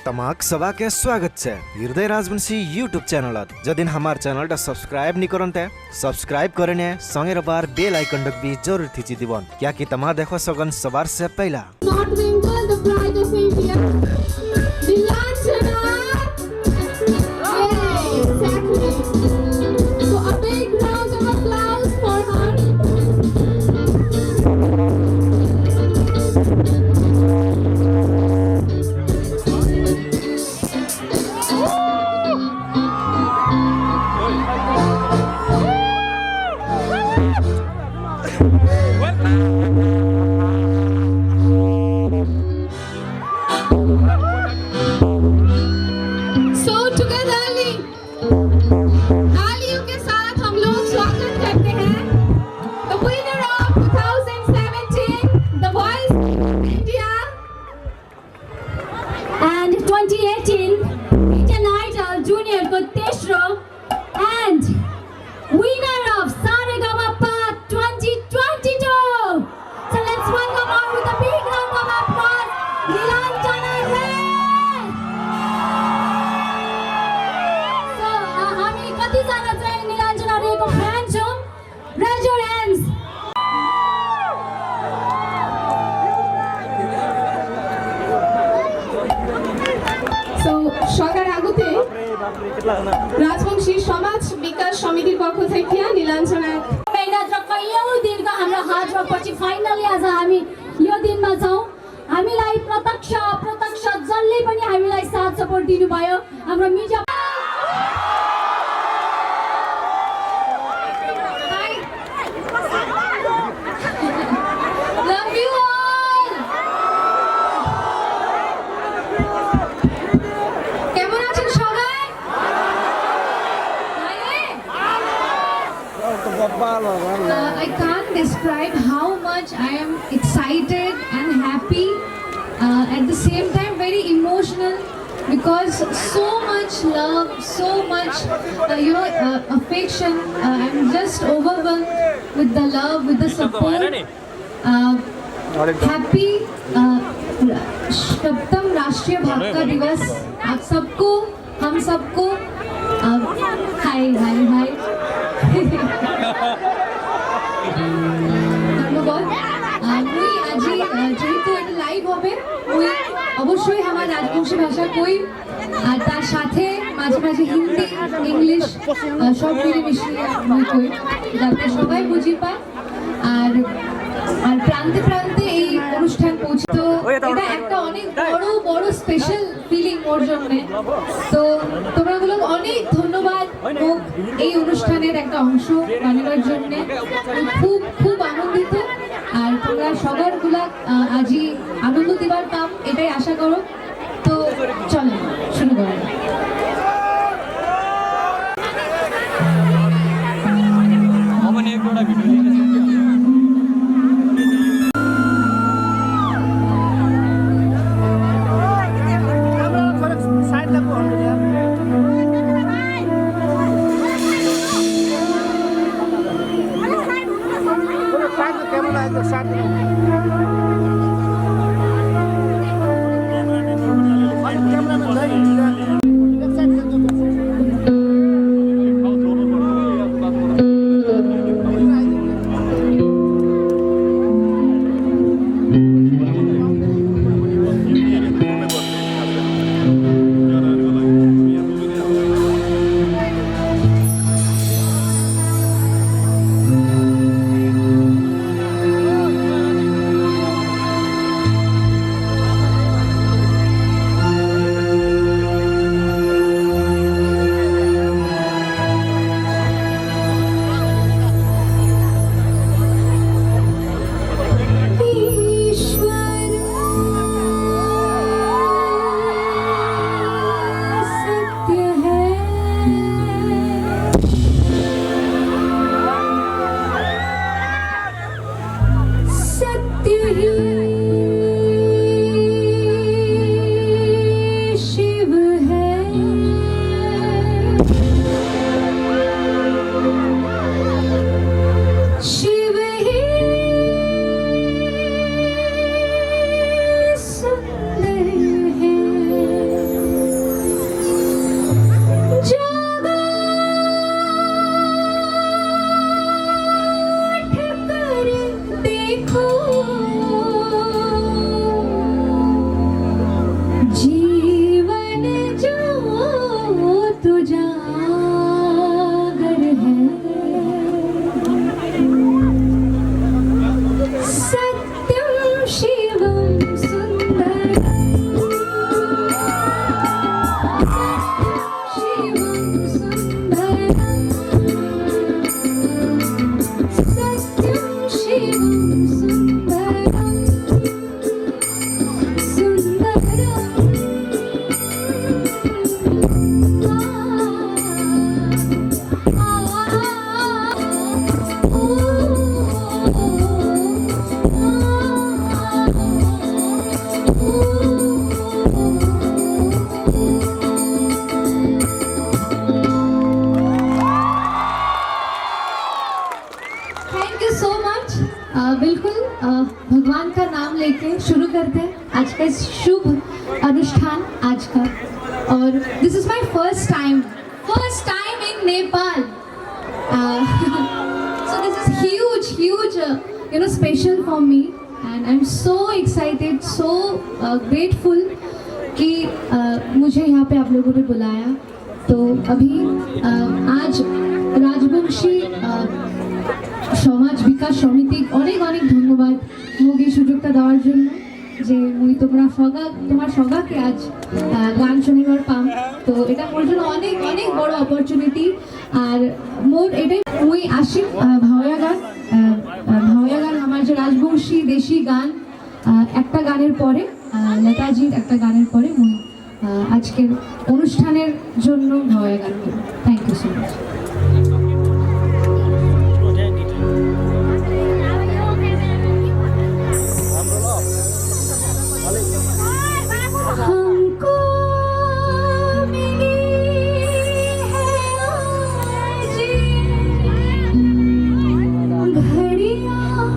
तमाक सभा के स्वागत छे हृदय राजवंशी यूट्यूब चैनल जदिन हमार चैनल सब्सक्राइब नहीं करन ते सब्सक्राइब करने संगे बार बेल आइकन भी जरूर थीची दीवन क्या कि तमा देखो सगन सवार से पहला राजवंशी समाज विकास समितिर पक्ष থেকে नीलाञ्जना मेहनत र कैयौं दिनको हाम्रो हार्ड वर्कपछि फाइनली आज हामी यो दिनमा छौं। हामीलाई प्रत्यक्ष अप्रत्यक्ष जसले पनि हामीलाई साथ सपोर्ट दिनुभयो हाम्रो media I can't describe how much I am excited and happy, at the same time very emotional because so much love, so much affection. I'm just overwhelmed with the love, with the support. Happy सप्तम राष्ट्रीय भाषा दिवस आप सबको, हम सबको हाय हाय हाय ধন্যবাদ। মুই আজি যেহেতু এটা লাইভ হবে মুই অবশ্যই আমার রাজবংশী ভাষা কই আর তার সাথে মাঝে মাঝে হিন্দি ইংলিশ সব মিলে মিশিয়ে মুই কই যাতে সবাই বুঝি পায় আর আর প্রান্তে প্রান্তে এই অনুষ্ঠান পৌঁছতো। এটা একটা অনেক বড় বড় স্পেশাল ফিলিং ওর জন্য। তো তোমরা গুলো অনেক ধন্যবাদ হোক এই অনুষ্ঠানের একটা অংশ বানানোর জন্য। খুব খুব আনন্দিত আর তোমরা সবার গুলা আজই আনন্দ দিবার কাম এটাই আশা করো। তো চলো শুরু করা যাক। करते हैं आज का इस शुभ अनुष्ठान आज का। और this is my first time in Nepal. So this is huge, special for me, and I'm so excited, so grateful कि मुझे यहाँ पे आप लोगों ने बुलाया। तो अभी आज राजबंशी সমাজ বিকাশ সমিতিক অনেক ধন্যবাদ মোক এই সুযোগটা দেওয়ার জন্য যে মুই তোমার সগাকে আজ গান শুনিবার পাম। তো এটা মোর জন্য অনেক বড় অপরচুনিটি। আর মোর এটাই মুই আসি ভাওয়া গান আমার যে রাজবংশী দেশি গান একটা গানের পরে লতাজির একটা গানের পরে মুই আজকের অনুষ্ঠানের জন্য ভাওয়া গান করি। Thank you so much. हमको मिली है आज घड़ियां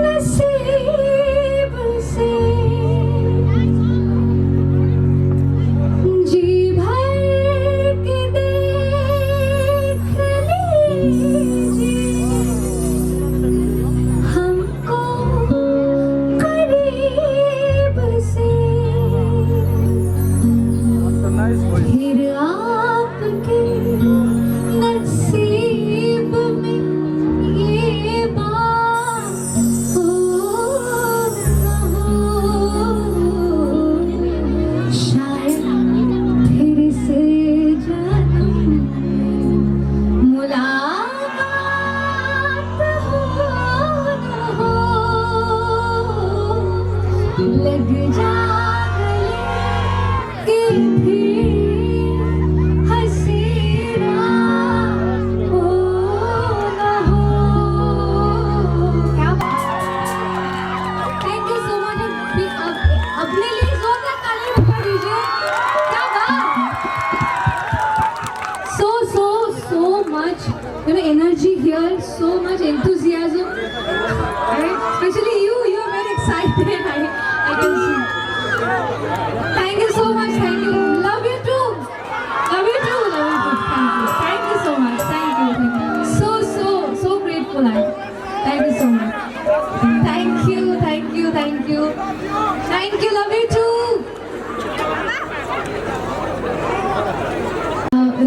नसीब से, जी भर के देख लीजिए हमको करीब से, फिर आपके नसीब में ये बात हो ना हो, शायद फिर से जन्म मुलाकात हो ना हो, लग जा गले कि फिर हंसी रात हो ना हो। क्या थैंक यू सो मच। अपने लिए जोरदार ताली बजा दीजिए। क्या बात, so much energy here, so much enthusiasm, right? Especially you are very excited. I can see. Thank you so much. Thank you. Love you too. Thank you so much. Thank you. So grateful. Thank you so much. Thank you. Love you too.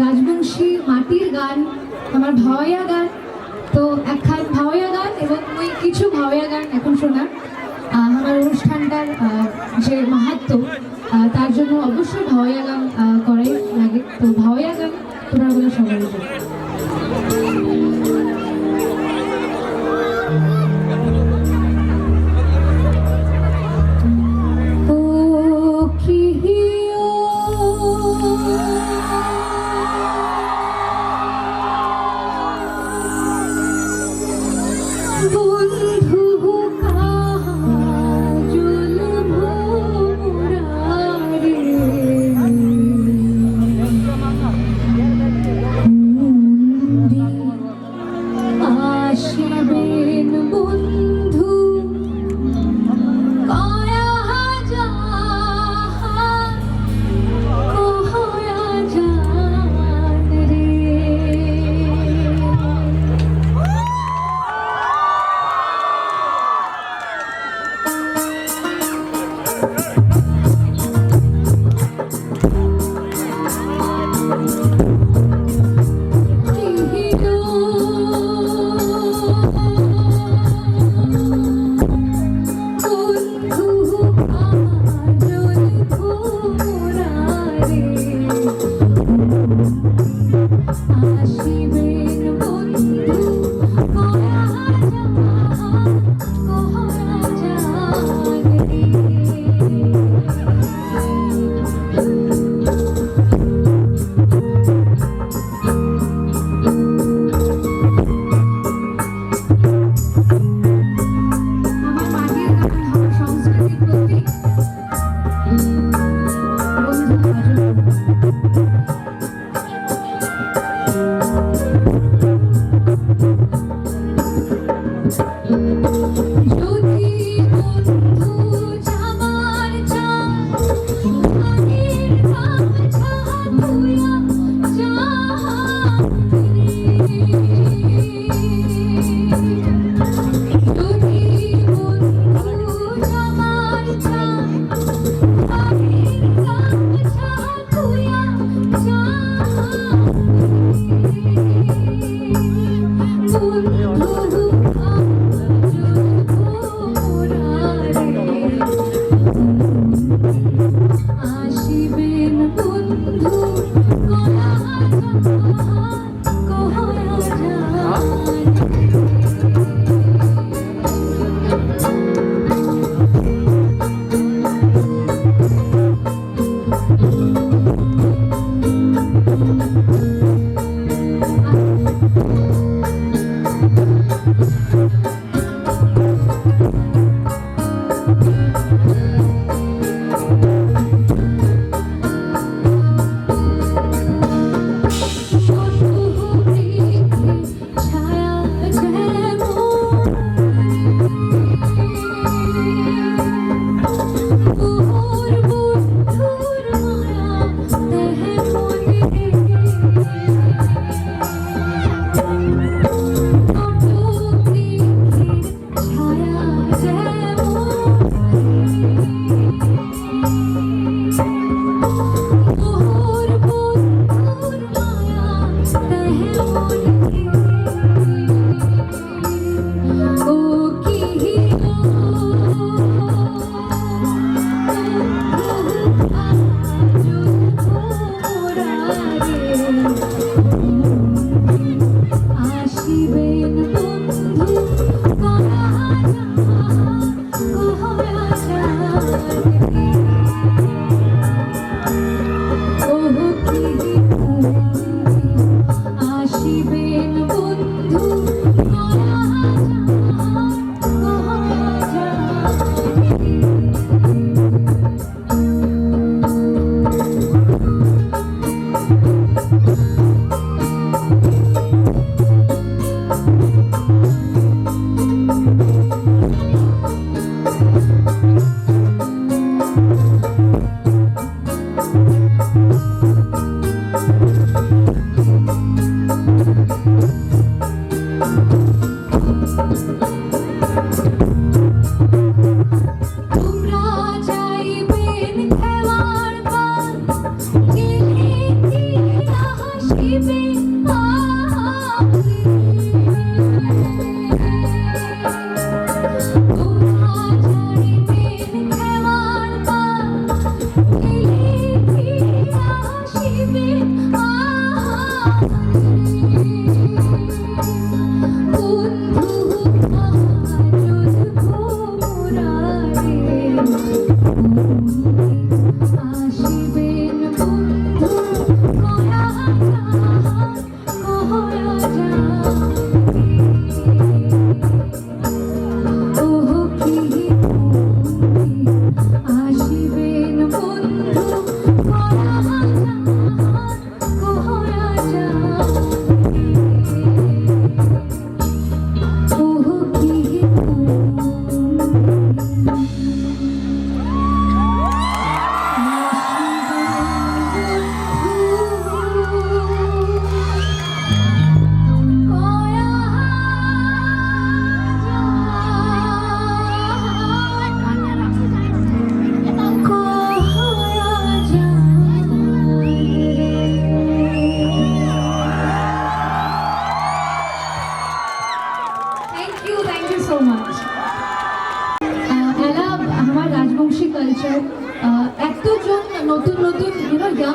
Rajbanshi মাটির গান আমার ভাওয়া গান। তো একখান ভাওয়া গান এবং ওই কিছু ভাওয়া গান এখন শোনার আমার অনুষ্ঠানটার যে মাহাত্ম্য তার জন্য অবশ্যই ভাওয়া গান করাই লাগে। তো ভাওয়া গান তোমরা বলে সবাই জন্য। বন্ধু কাজল ভোরারে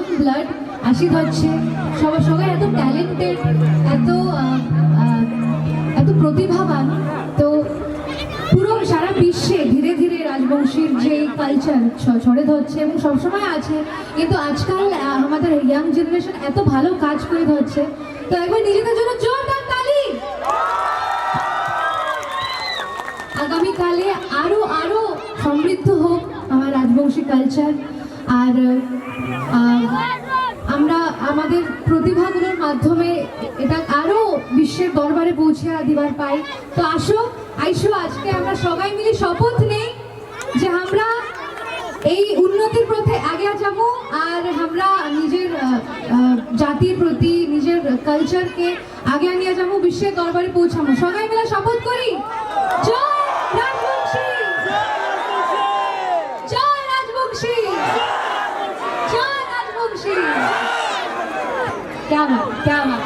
ইয়াং ব্লাড আসি হচ্ছে সবাই সবাই এত ট্যালেন্টেড, এত এত প্রতিভাবান। তো পুরো সারা বিশ্বে ধীরে ধীরে রাজবংশীর যে কালচার ছড়ে ধরছে এবং সবসময় আছে, কিন্তু আজকাল আমাদের ইয়াং জেনারেশন এত ভালো কাজ করে ধরছে। তো একবার নিজেদের জন্য জোরদার তালি। আগামীকালে আরো আরো সমৃদ্ধ হোক আমার রাজবংশী কালচার, আর আমরা আমাদের প্রতিভাগুলোর মাধ্যমে এটা আরো বিশ্বের দরবারে পৌঁছে দিবার পাই। তো আসো আজকে আমরা সবাই মিলে শপথ নেই যে আমরা এই উন্নতির পথে আগে যাব, আর আমরা নিজের জাতির প্রতি নিজের কালচারকে আগে নিয়ে যাবো, বিশ্বের দরবারে পৌঁছাবো। সবাই মিলে শপথ করি। জয় রাজবংশী, জয় রাজবংশী, জয় রাজবংশী। क्या बात, क्या बात।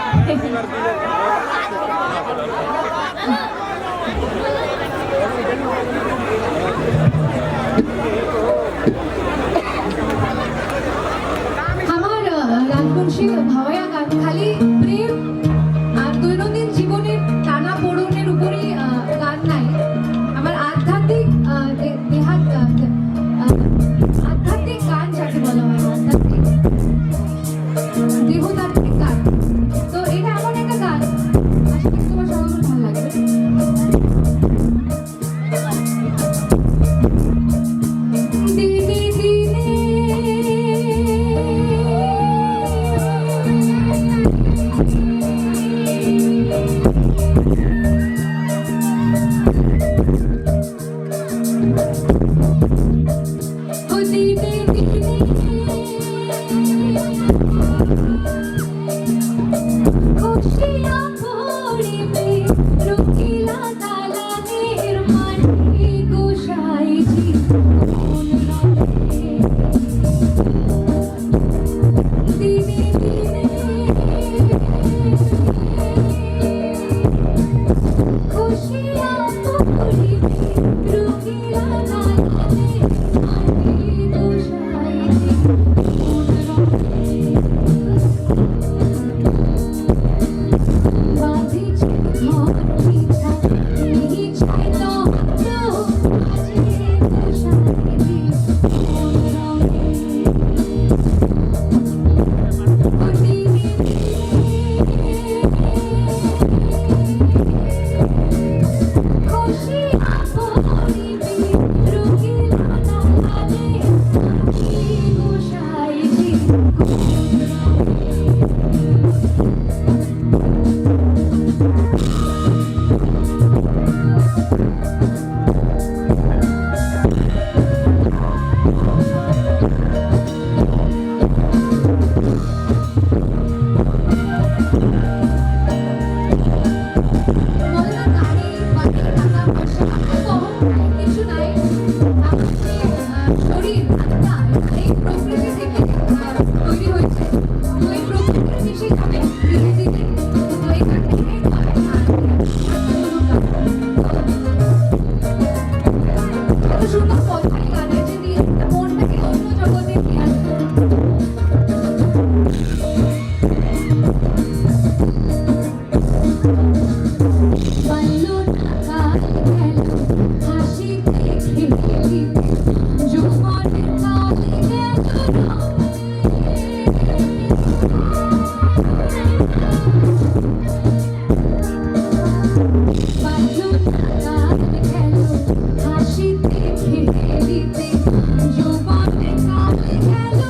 আমার রাজবংশী ভাওয়া গান খালি প্রেম আর দৈনন্দিন জীবনের টানা পোড়নের উপরই গান নাই। আমার আধ্যাত্মিক আধ্যাত্মিক গান যাকে বলা হয়, আধ্যাত্মিক দেহতাত্ত্বিক গান। তো এটা এমন একটা গান, আশা করি তোমার সবার ভালো লাগবে। দিনে দিনে ও দিনে দিনে খুশিয়া পড়িবে রুকিলা তালা নির্মাণে গোসাইজি মন রবে। দিনে দিনে খুশিয়া পড়িবে রুকিলা তালা নির্মাণে গোসাইজি মন রবে। বাঁধিছে ঘর পিছা নিছাই লহ্য আজকে গোসাইজি মন রবে। ও দিনে খুশিয়া পড়িবে রুকিলা তালা নির্মাণে গোসাইজি মন রবে। মনের গাড়ি বাড়ি টাকা পয়সা এত অহংকার কিছু নাই। আমার যে শরীর আত্মা এই প্রকৃতি থেকে তৈরি হয়েছে। তো এই প্রকৃতির মিশে যাবে ধীরে ধীরে। তো এখান থেকে এত সুন্দর কথাই গানের যে নিয়ে মনটাকে অন্য জগতে নিয়ে আসবে। বাল্য কাল গেল হাসিতে খেলিতে, যৌবনের কাল গেল বাল্য কাল গেল হাসিতে খেলিতে, যৌবনের কাল গেল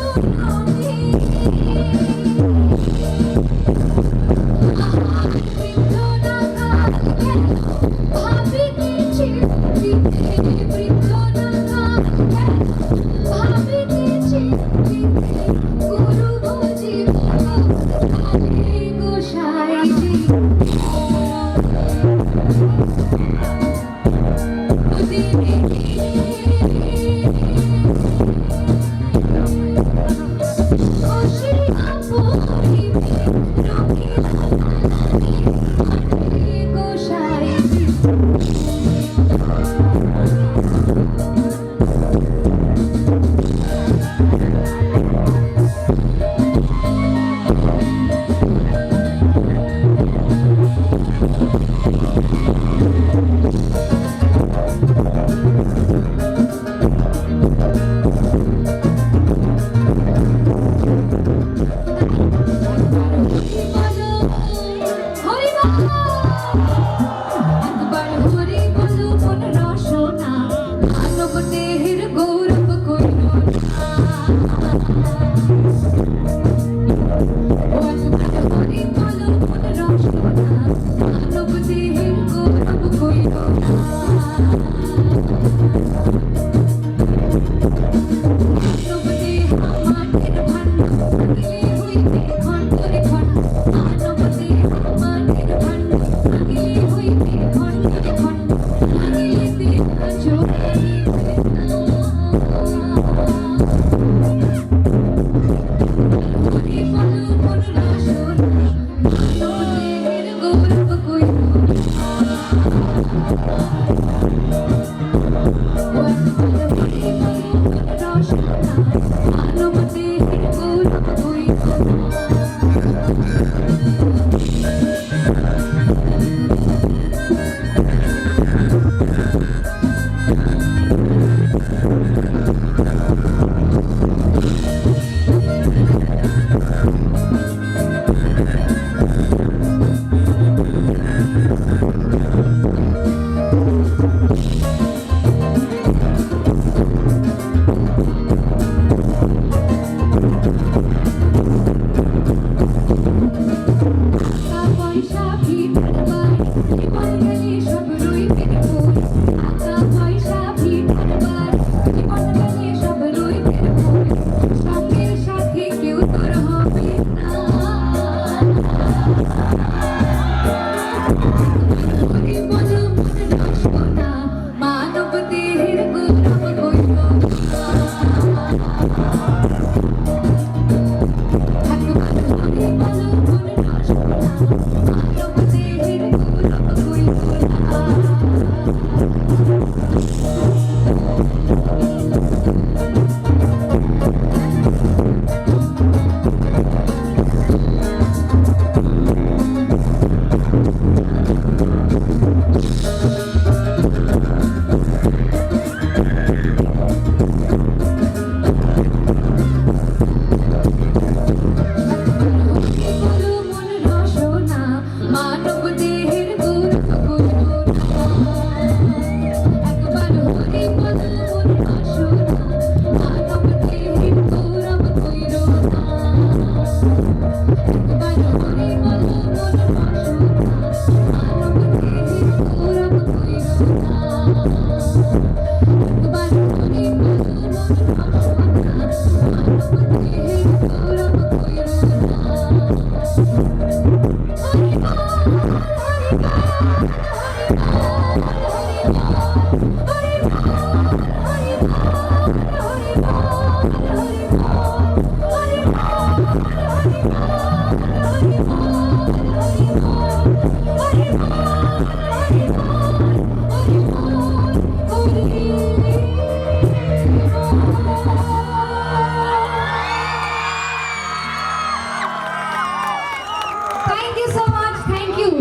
Thank you so much, thank you.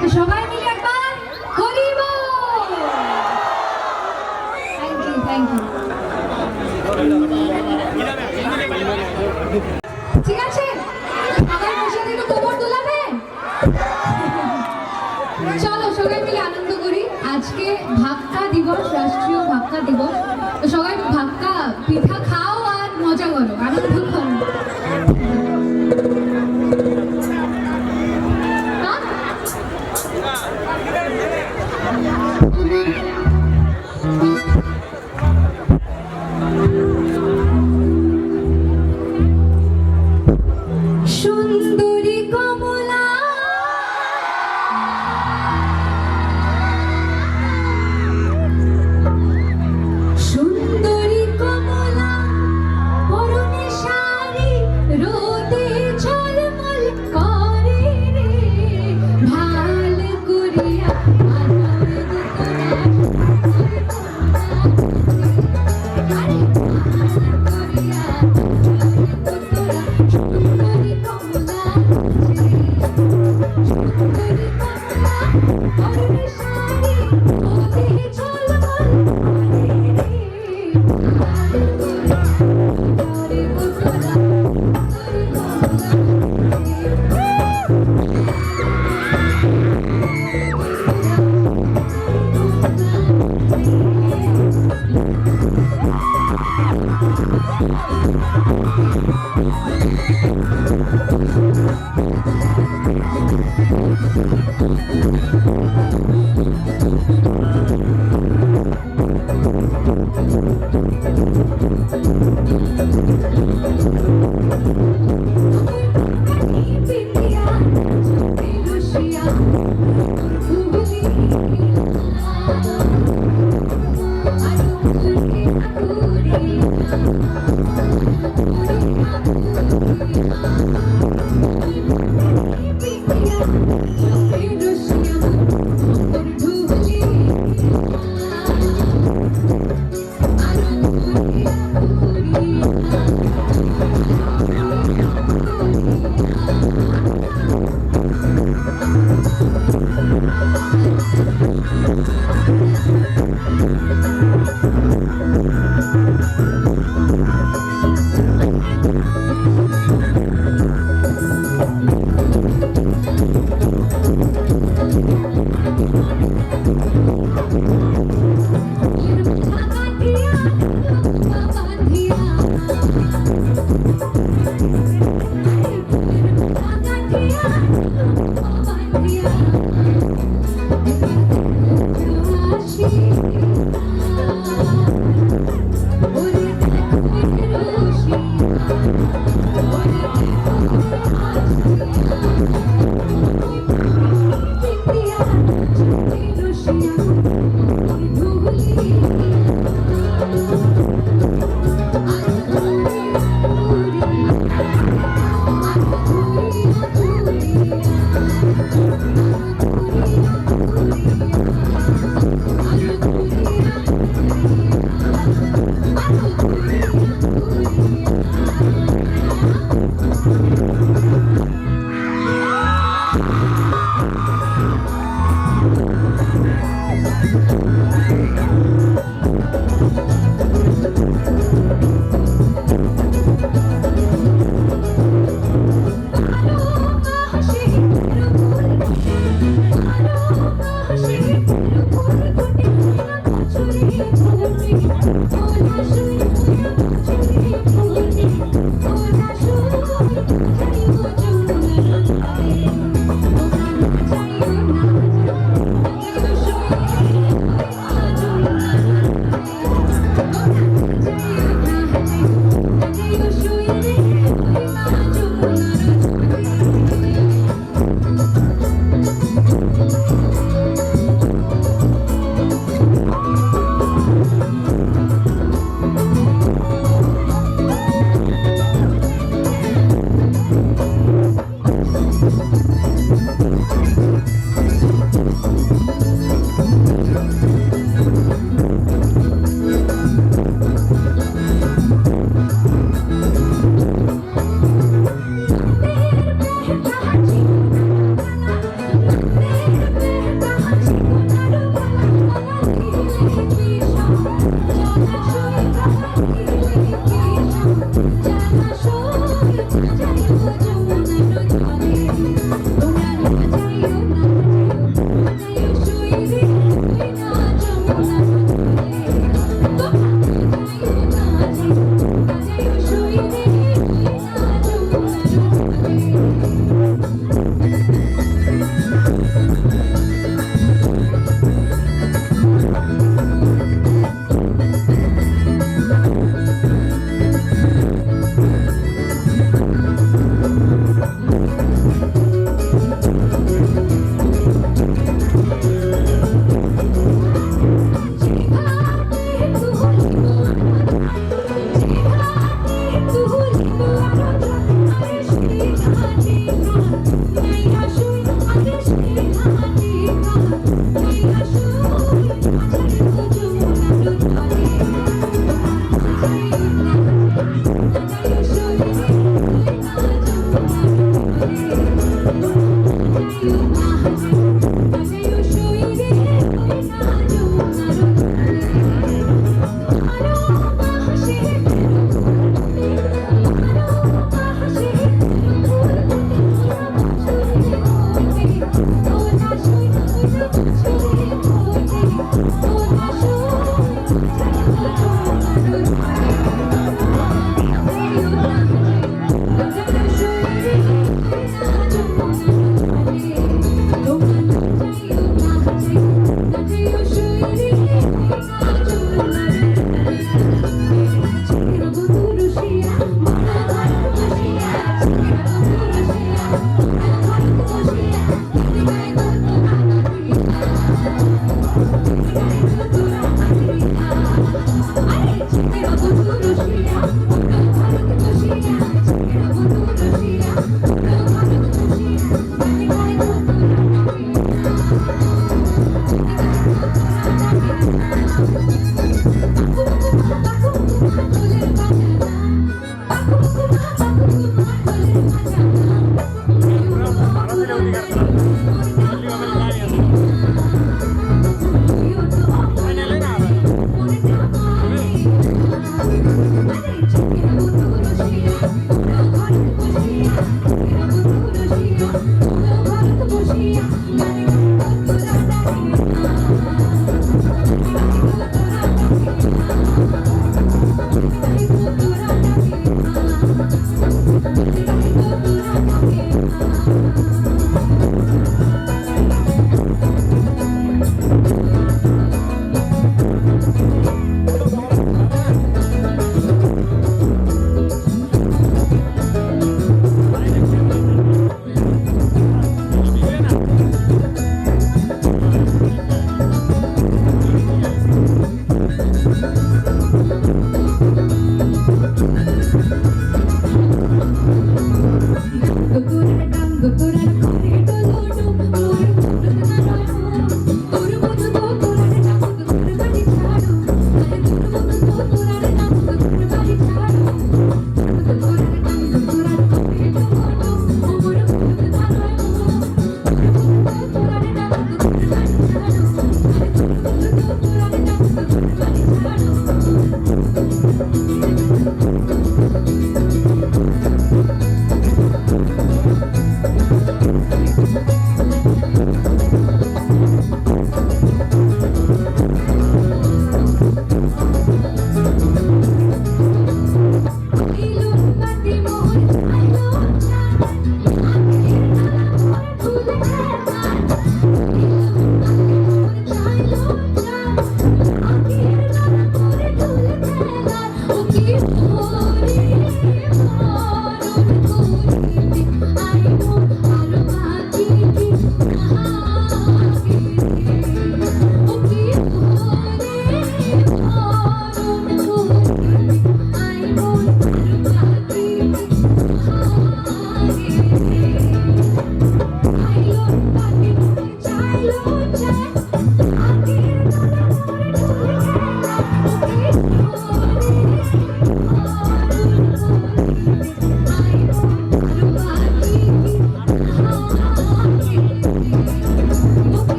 তো সবাই মিলে একবার হরি বল। Thank you. ঠিক আছে, সবাই বসে থেকে কোমর দোলাবে। চলো সবাই মিলে আনন্দ করি। আজকে ভাক্কা দিবস, রাষ্ট্রীয় ভাক্কা দিবস। তো সবাই ভাক্কা পিঠা খাও আর মজা করো, আনন্দ করো। সুন্দরী কমলা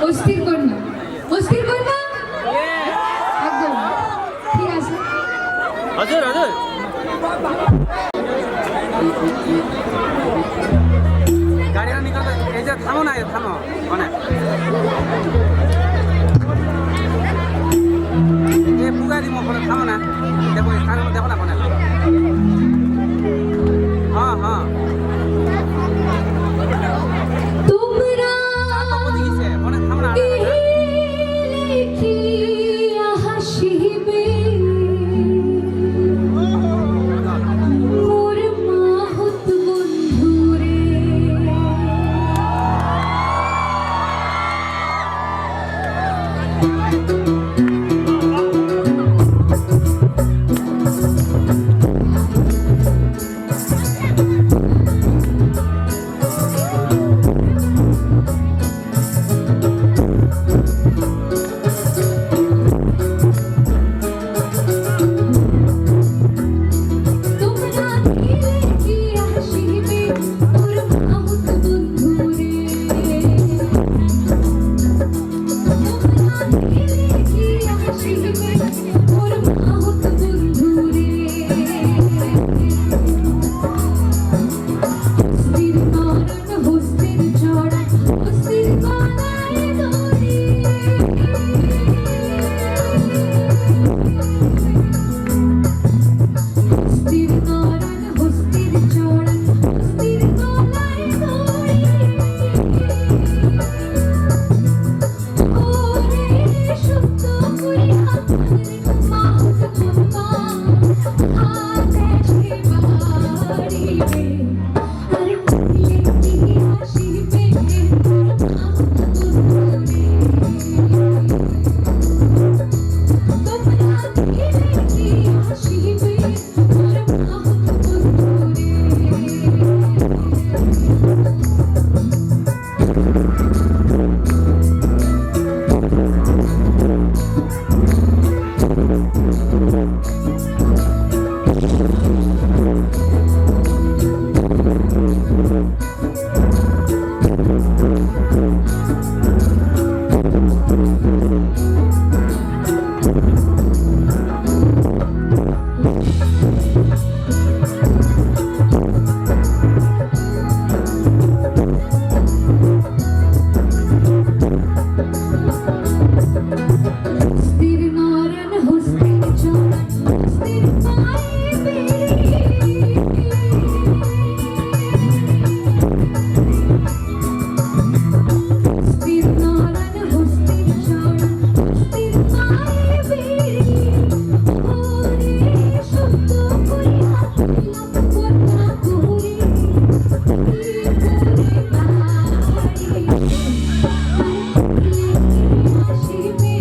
অস্থির কর না, অস্থির কর না একদম ঠিক আছে। हजुर हजुर गाडीमा निकाल्दा এই যে থামো না থামো মানে এ পুগারি মো পরে থামো না দেখো এই স্থানে দেখো না কোনে হ্যাঁ হ্যাঁ তোমরা তো বুঝি গেছে কোনে থামো না কি হাসিবে মোর মাহুত বন্ধুরে তোমরা কি হাসিবে মোর মাহুত বন্ধুরে কি হাসিবে মোর মাহুত বন্ধুরে স্থির নরন হস্তির চড়া হস্তির গলায় দড়ি স্থির নরন হস্তির চড়া হস্তির গলায় দড়ি ওরে সত্য করিয়া মাহুত বন্ধা আদেশে বাড়িবে আর কইলে কি হাসিবে মোর মাহুত বন্ধুরে তোমরা কি হাসিবে মোর মাহুত বন্ধুরে স্থির নরন হস্তির চড়া হস্তির পায়ে বেড়ি স্থির নরন হস্তির চড়া হস্তির পায়ে বেড়ি ওরে সত্য করিয়া কইলাম কথা করি হাসিবে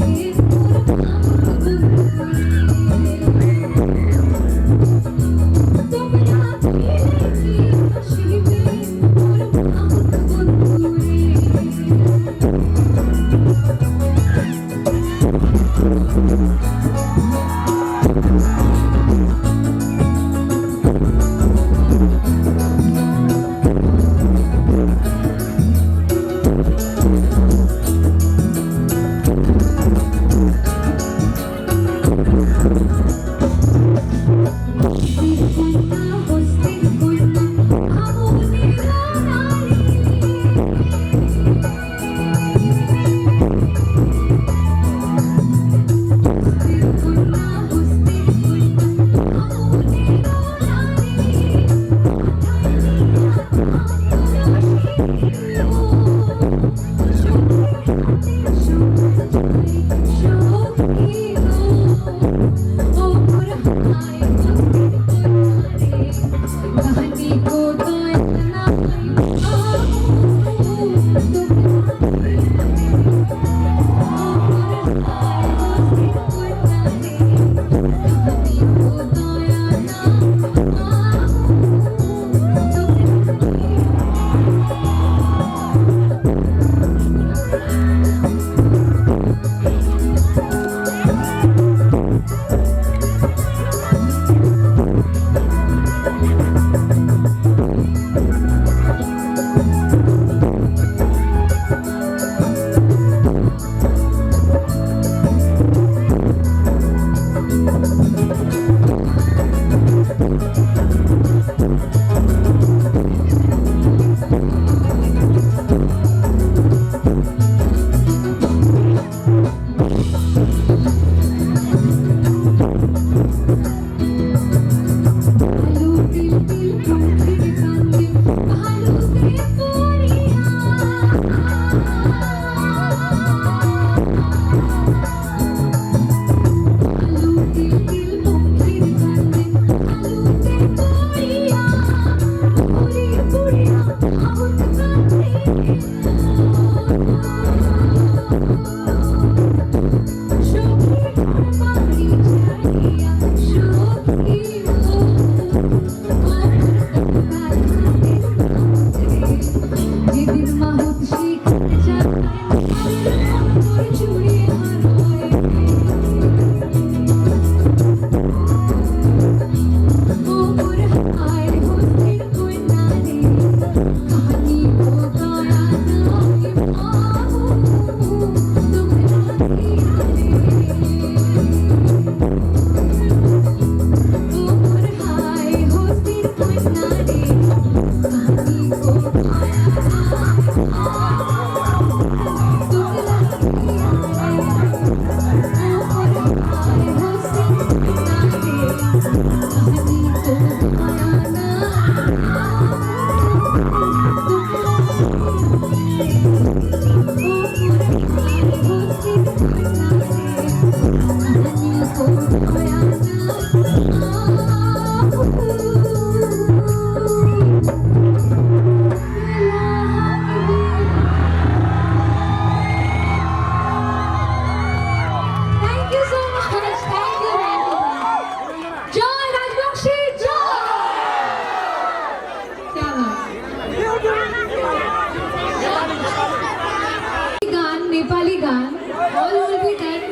all will be done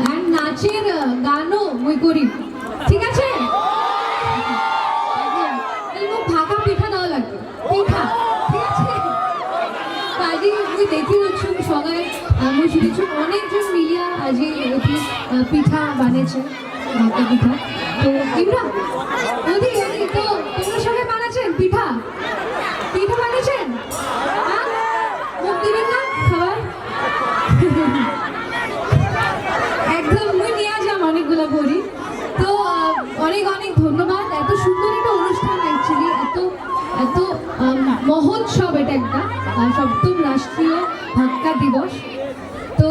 and নাচের গানও মুই করি ঠিক আছে মোক ভাকা পিঠা দেওয়া লাগবে পিঠা ঠিক আছে আজি মুই দেখি হচ্ছু সবাই মুই শুনেছি অনেকজন মিলিয়া আজি এটি পিঠা বানিয়েছে ভাকা পিঠা তো ইমরান ওদি তো তোমরা সবাই বানাচ্ছেন পিঠা পিঠা বানিয়েছেন হ্যাঁ মুখ দিবেন না খাবার একদম মুই নিয়ে যাম অনেকগুলো ভরি তো অনেক অনেক ধন্যবাদ এত সুন্দর একটা অনুষ্ঠান অ্যাকচুয়ালি এত এত মহোৎসব এটা একটা সপ্তম রাষ্ট্রীয় ভাক্কা দিবস তো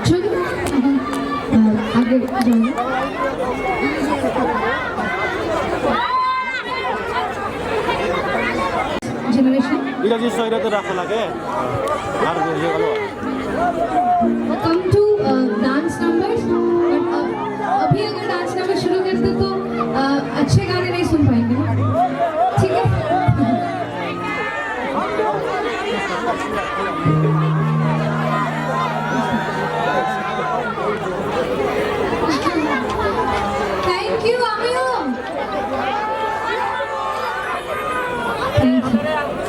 চলুন আগে যাই জেনারেশন ইংরাজি সহিত রাখা লাগে আর বুঝে গেল come to dance numbers but अभी अगर डांस नंबर शुरू कर दे तो अच्छे गाने नहीं सुन पाएंगे ना ठीक है thank you Amiyo thank you Yeah.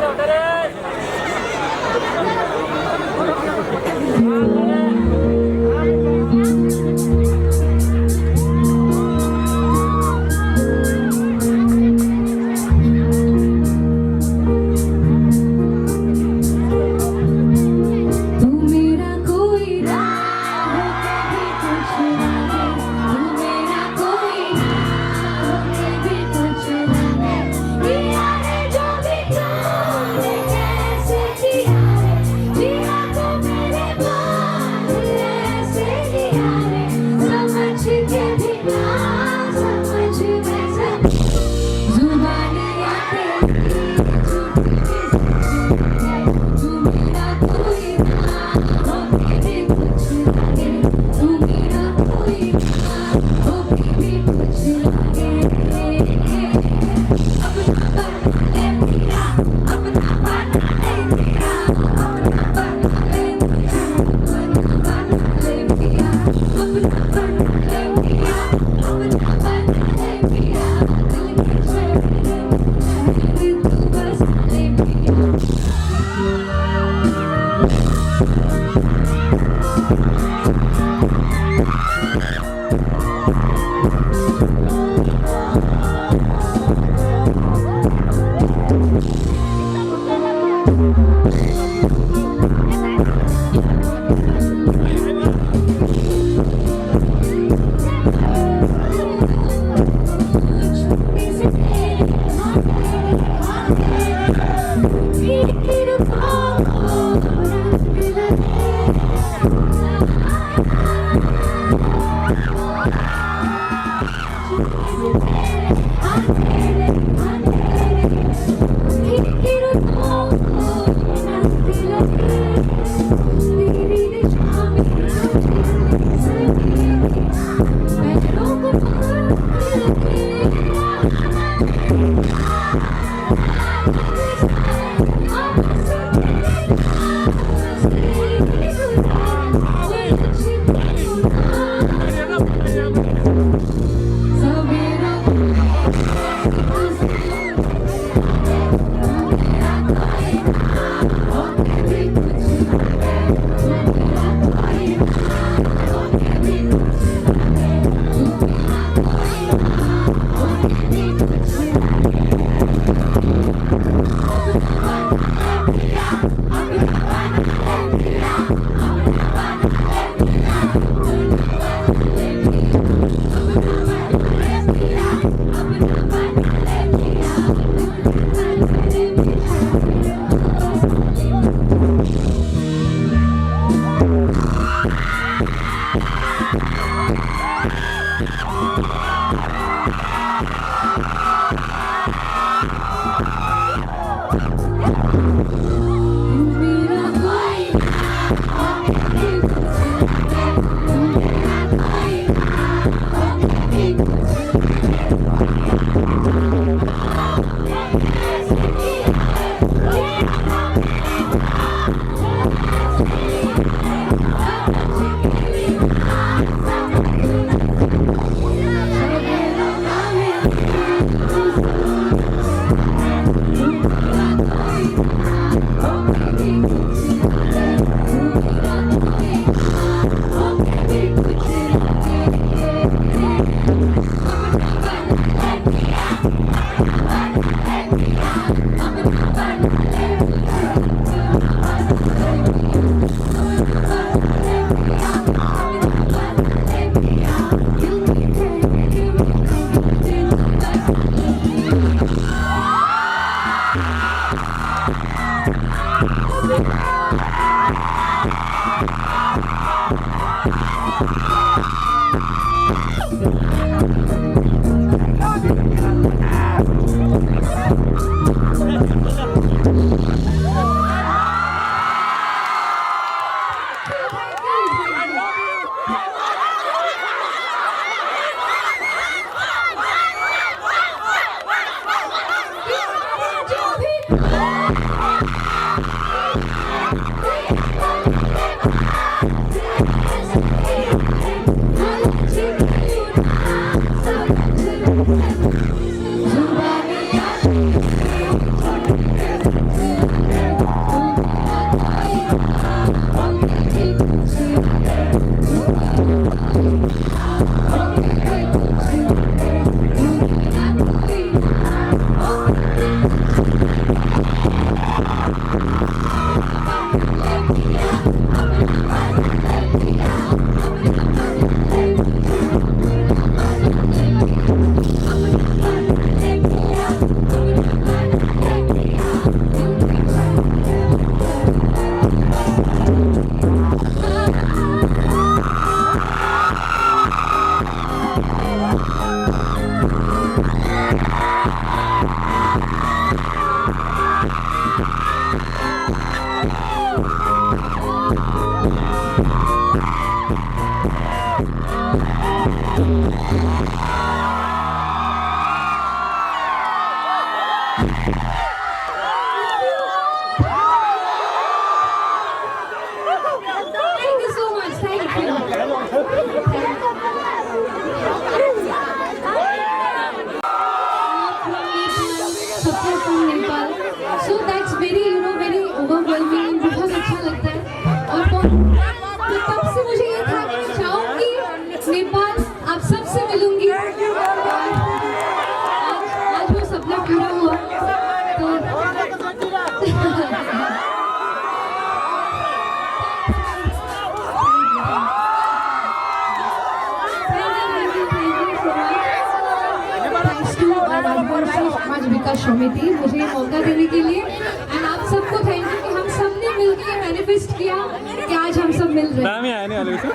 Thank you so much. Thank you. Support from Nepal. So that's very, very overwhelming. बहुत अच्छा लगता है. और तब से मुझे ये था कि मैं चाहूंगी नेपाल आप सबसे मिलूंगी. आज वो सपना पूरा हुआ. समाज विकास समिति मुझे ये मौका देने के लिए एंड आप सबको थैंक यू कि हम सब ने मिलकर मैनिफेस्ट किया कि आज हम सब मिल रहे हैं. दामी आयो नि अलिकति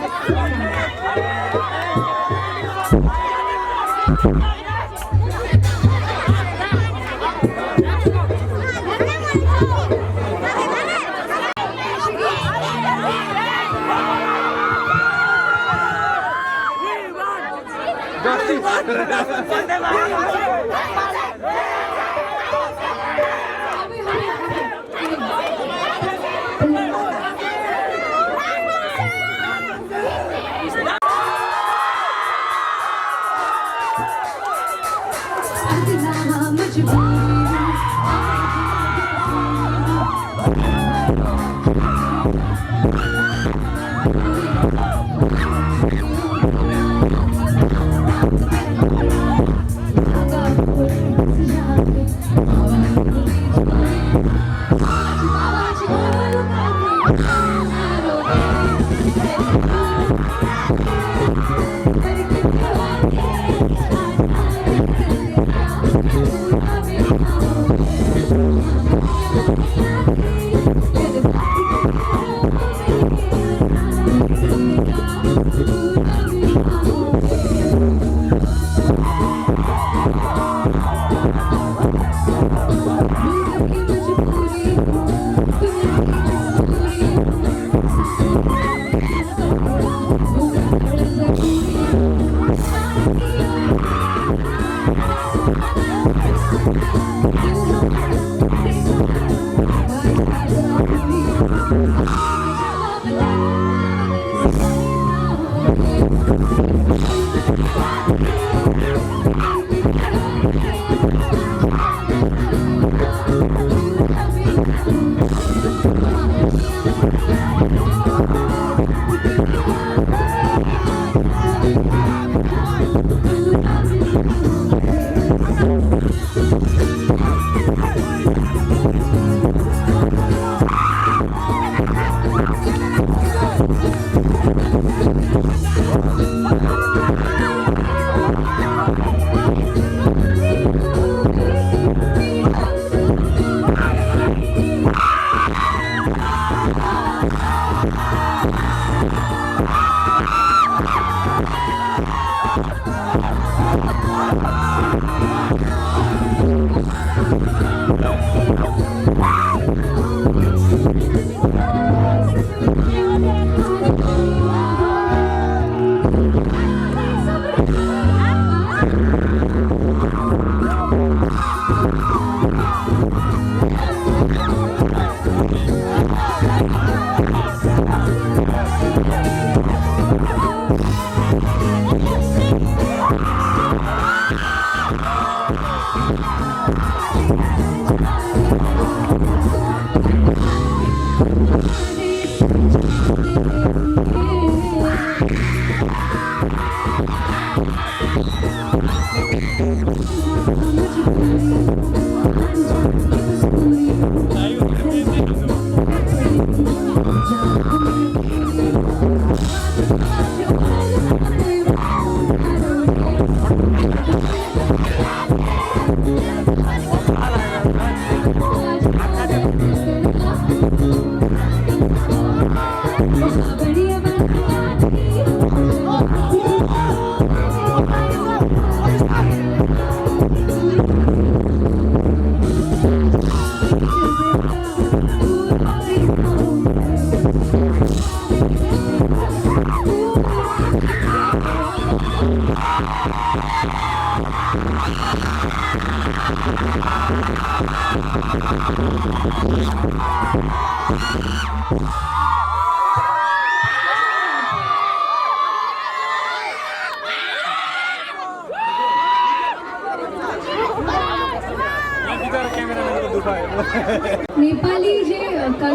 नेपाली जे একটা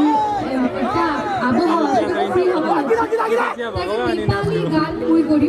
আবহাওয়া সেটা ফ্রি হওয়া উচিত। नेपाली গান বই করি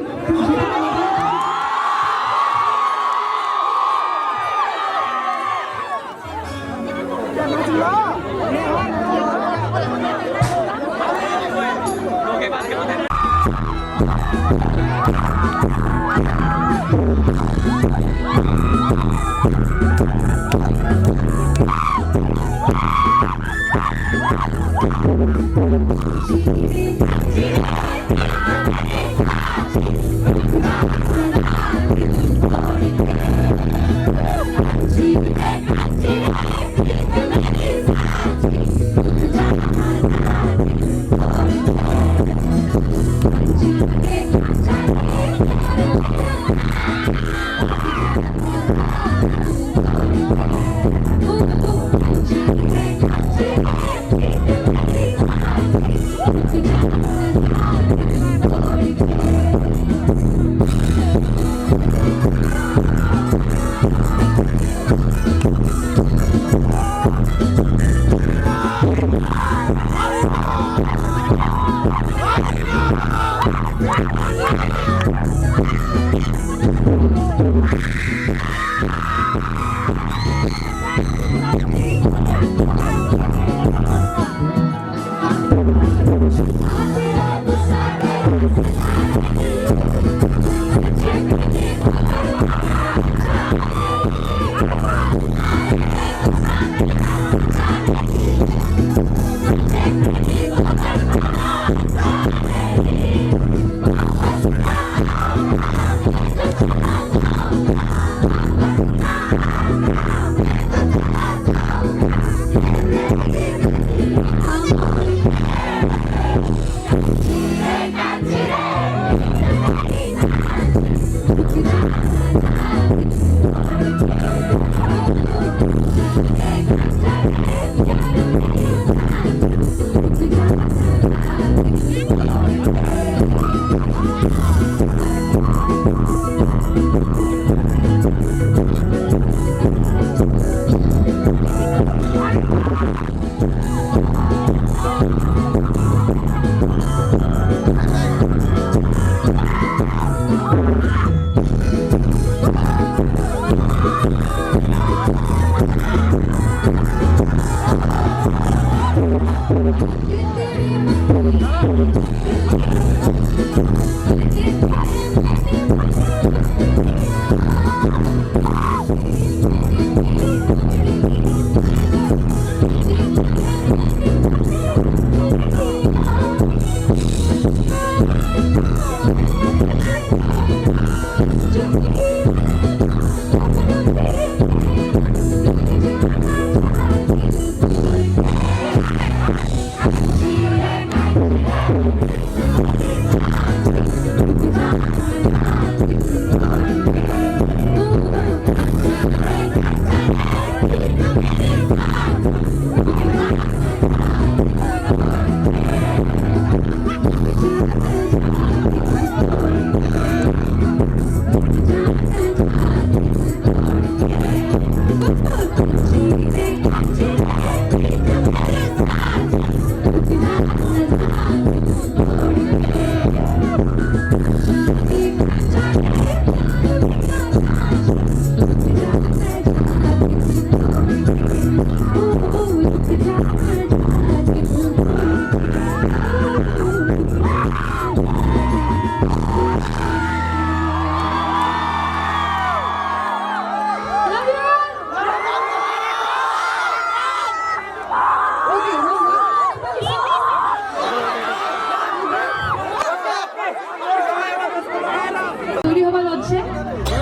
তৈরি হবার হচ্ছে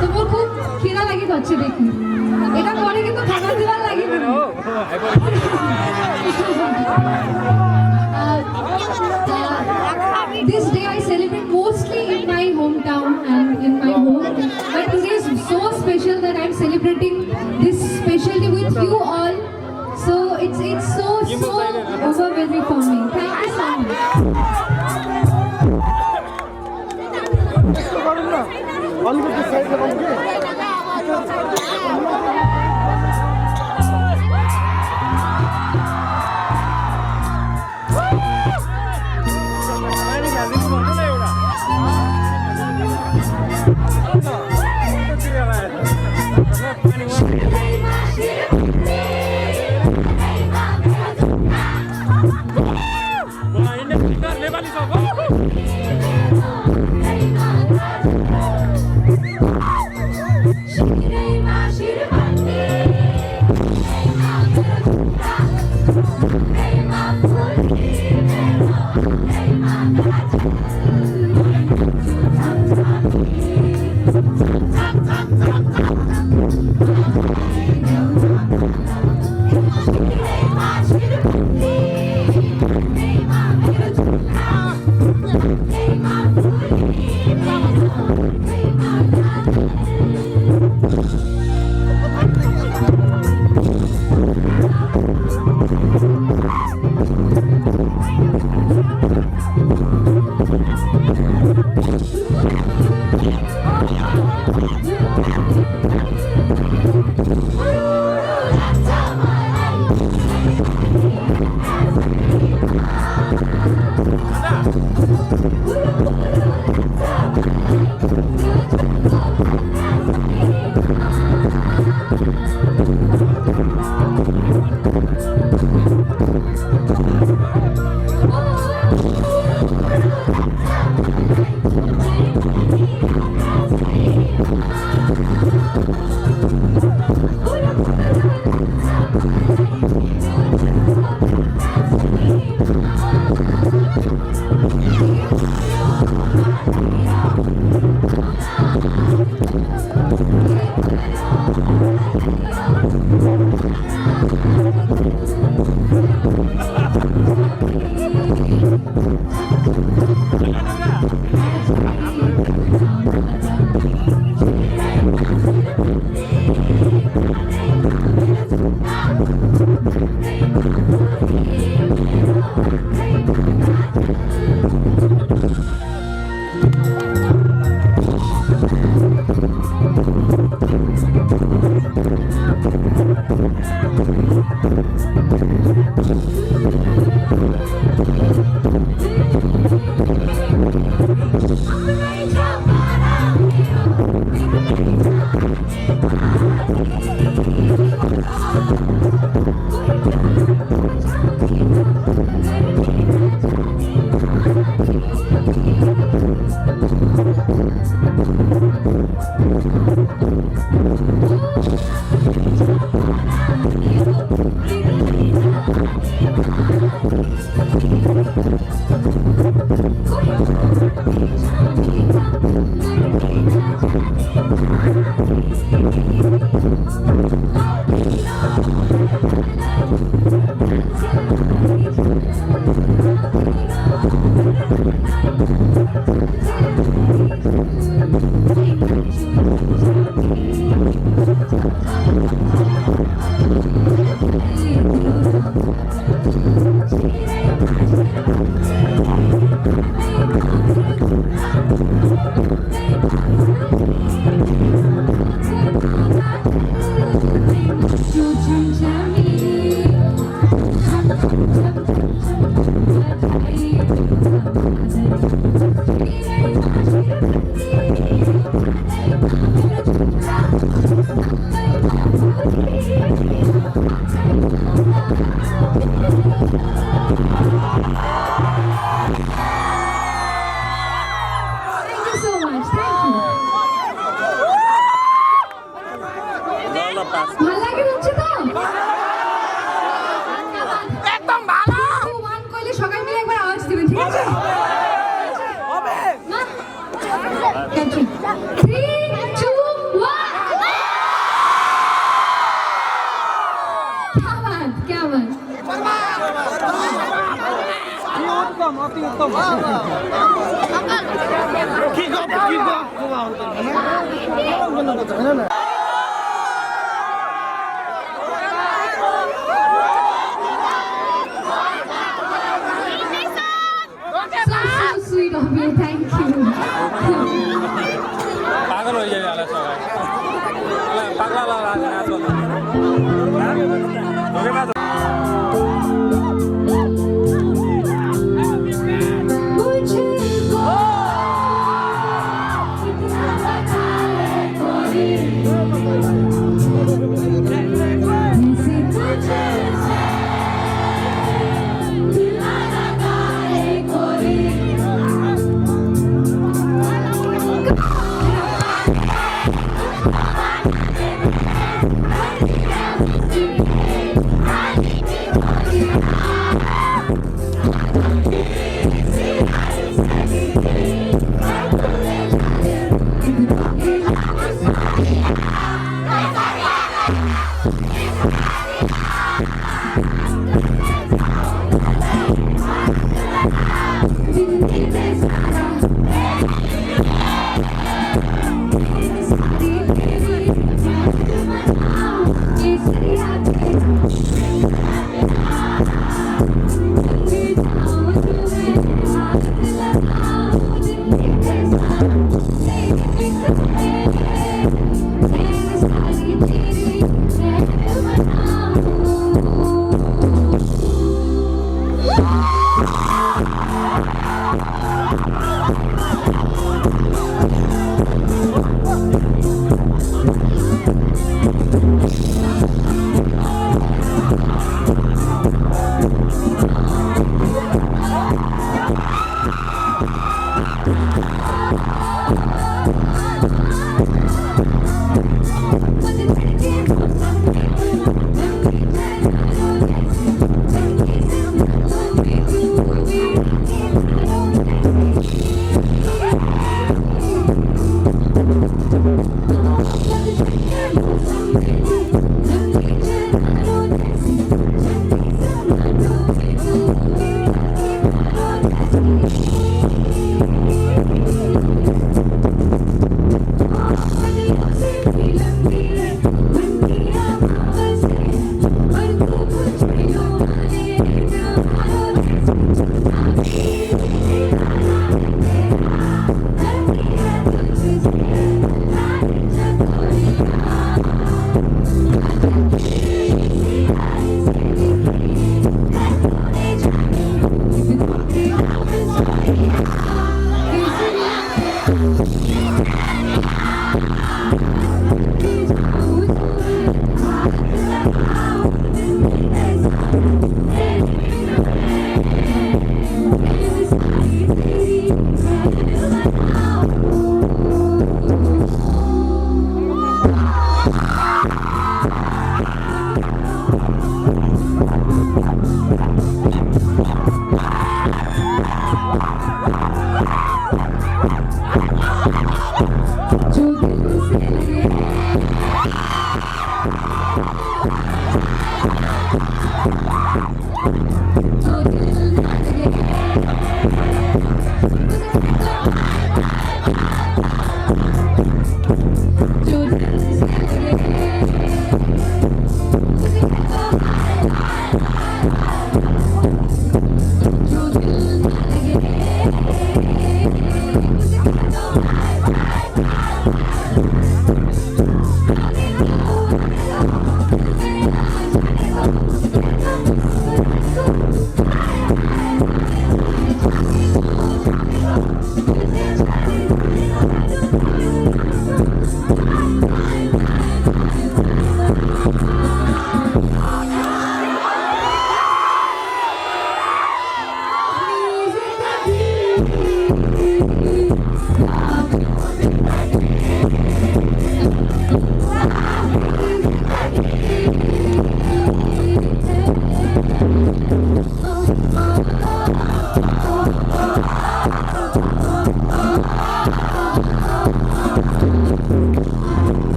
তো মোর খুব খিদা লাগি হচ্ছে দেখি এটা পরে কিন্তু খাবার দিবার লাগি This day I celebrate mostly in my hometown and in my home, but today is so special that I'm celebrating this special day with you all. So it's so overwhelming for me. Thank you so much. অল্প সাইডে বলবে Thank you. ভাল লাগে হচ্ছে তো একদম ভালো 2 1 কইলে সবাই মিলে একবার আওয়াজ দিবেন ঠিক আছে হবে না 3 2 1 क्या बात উত্তম অতি উত্তম কি গো so sweet of you thank you পাগল হয়ে যাবে আলা সবাই পাগলা লাগা আসলে ওকে না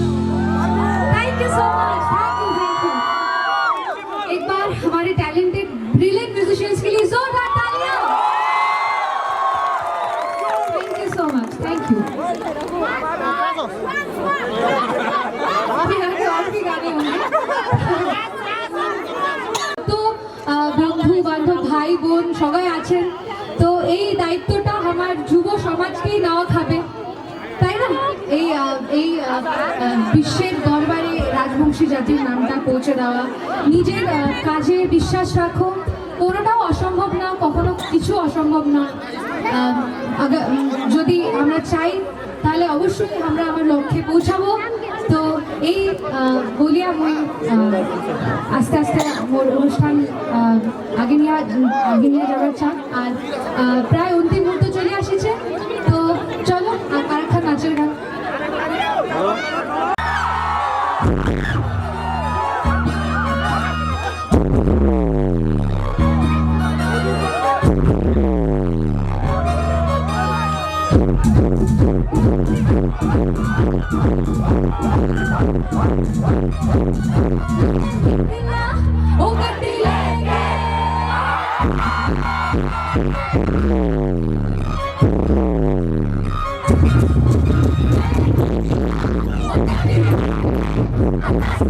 thank you so much, thank you, thank you. एक बार हमारे टैलेंटेड ब्रिलियंट म्यूजिशियंस के लिए जोरदार तालियां। Thank you so much, thank you. अभी आगे और भी गाने होंगे। তো বন্ধু বান্ধব ভাই বোন সবাই আছেন, তো এই দায়িত্বটা আমার যুব সমাজকেই নেওয়া খাবে, তাই না? এই বিশ্বের দরবারে রাজবংশী জাতির নামটা পৌঁছে দেওয়া, নিজের কাজে বিশ্বাস রাখো, কোনোটাও অসম্ভব না, কখনো কিছু অসম্ভব না। যদি আমরা চাই তাহলে অবশ্যই আমরা আমার লক্ষ্যে পৌঁছাবো। তো এই বলিয়া মই আস্তে আস্তে মোর অনুষ্ঠান আগে নিয়ে যাওয়ার চান, আর প্রায় অন্তিম মুহূর্ত চলে আসছে। তো চলো আরেকটা নাচের গান। ओ गड्डी लेंगे Thank you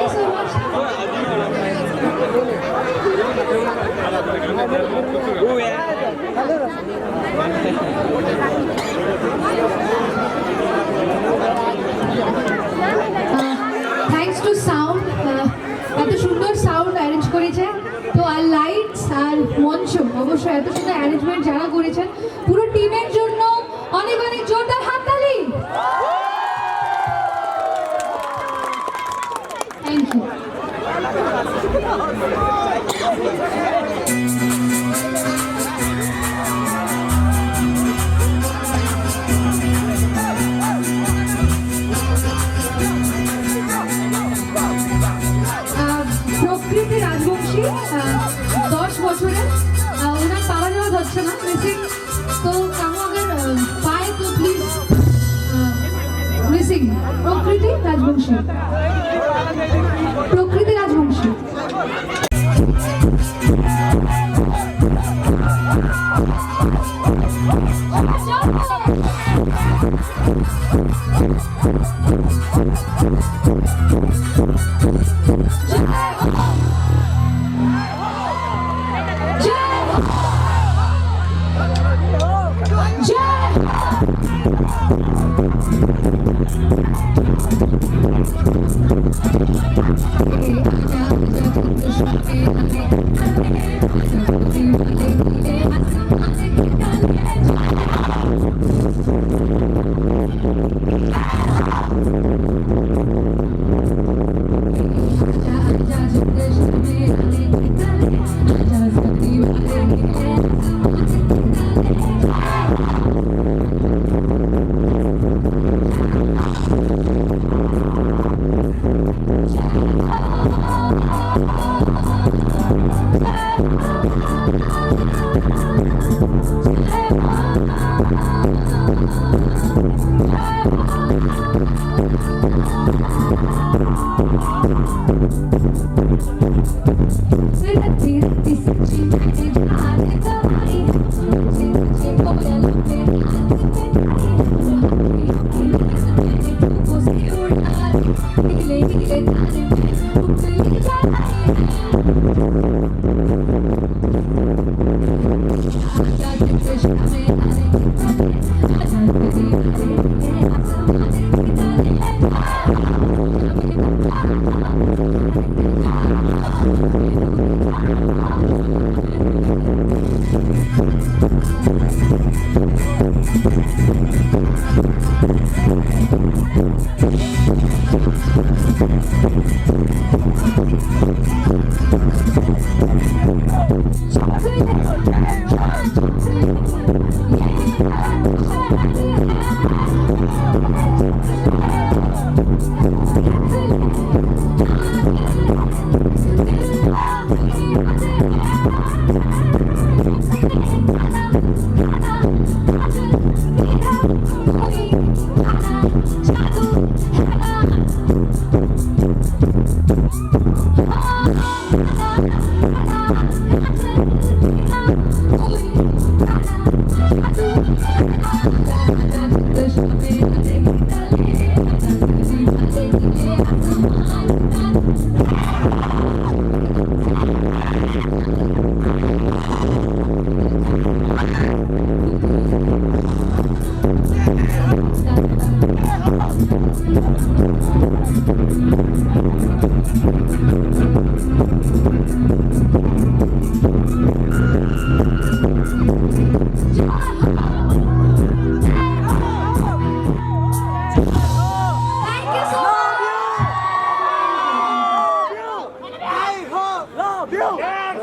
so much. Thanks to sound, এত সুন্দর সাউন্ড অ্যারেঞ্জ করেছে, তো আর লাইটস আর মঞ্চ অবশ্যই এত সুন্দর অ্যারেঞ্জমেন্ট যারা করেছেন পুরো টিমের জন্য অনেক অনেক জোরদার হাততালি। Thank you. প্রকৃতি রাজবংশী 10 বছরের, ওনার পাওয়া যাওয়া যাচ্ছে না মিসিং, তো কামো अगर पाए तो प्लीज मिसिंग প্রকৃতি রাজবংশী। প্রকৃতি Rajbanshi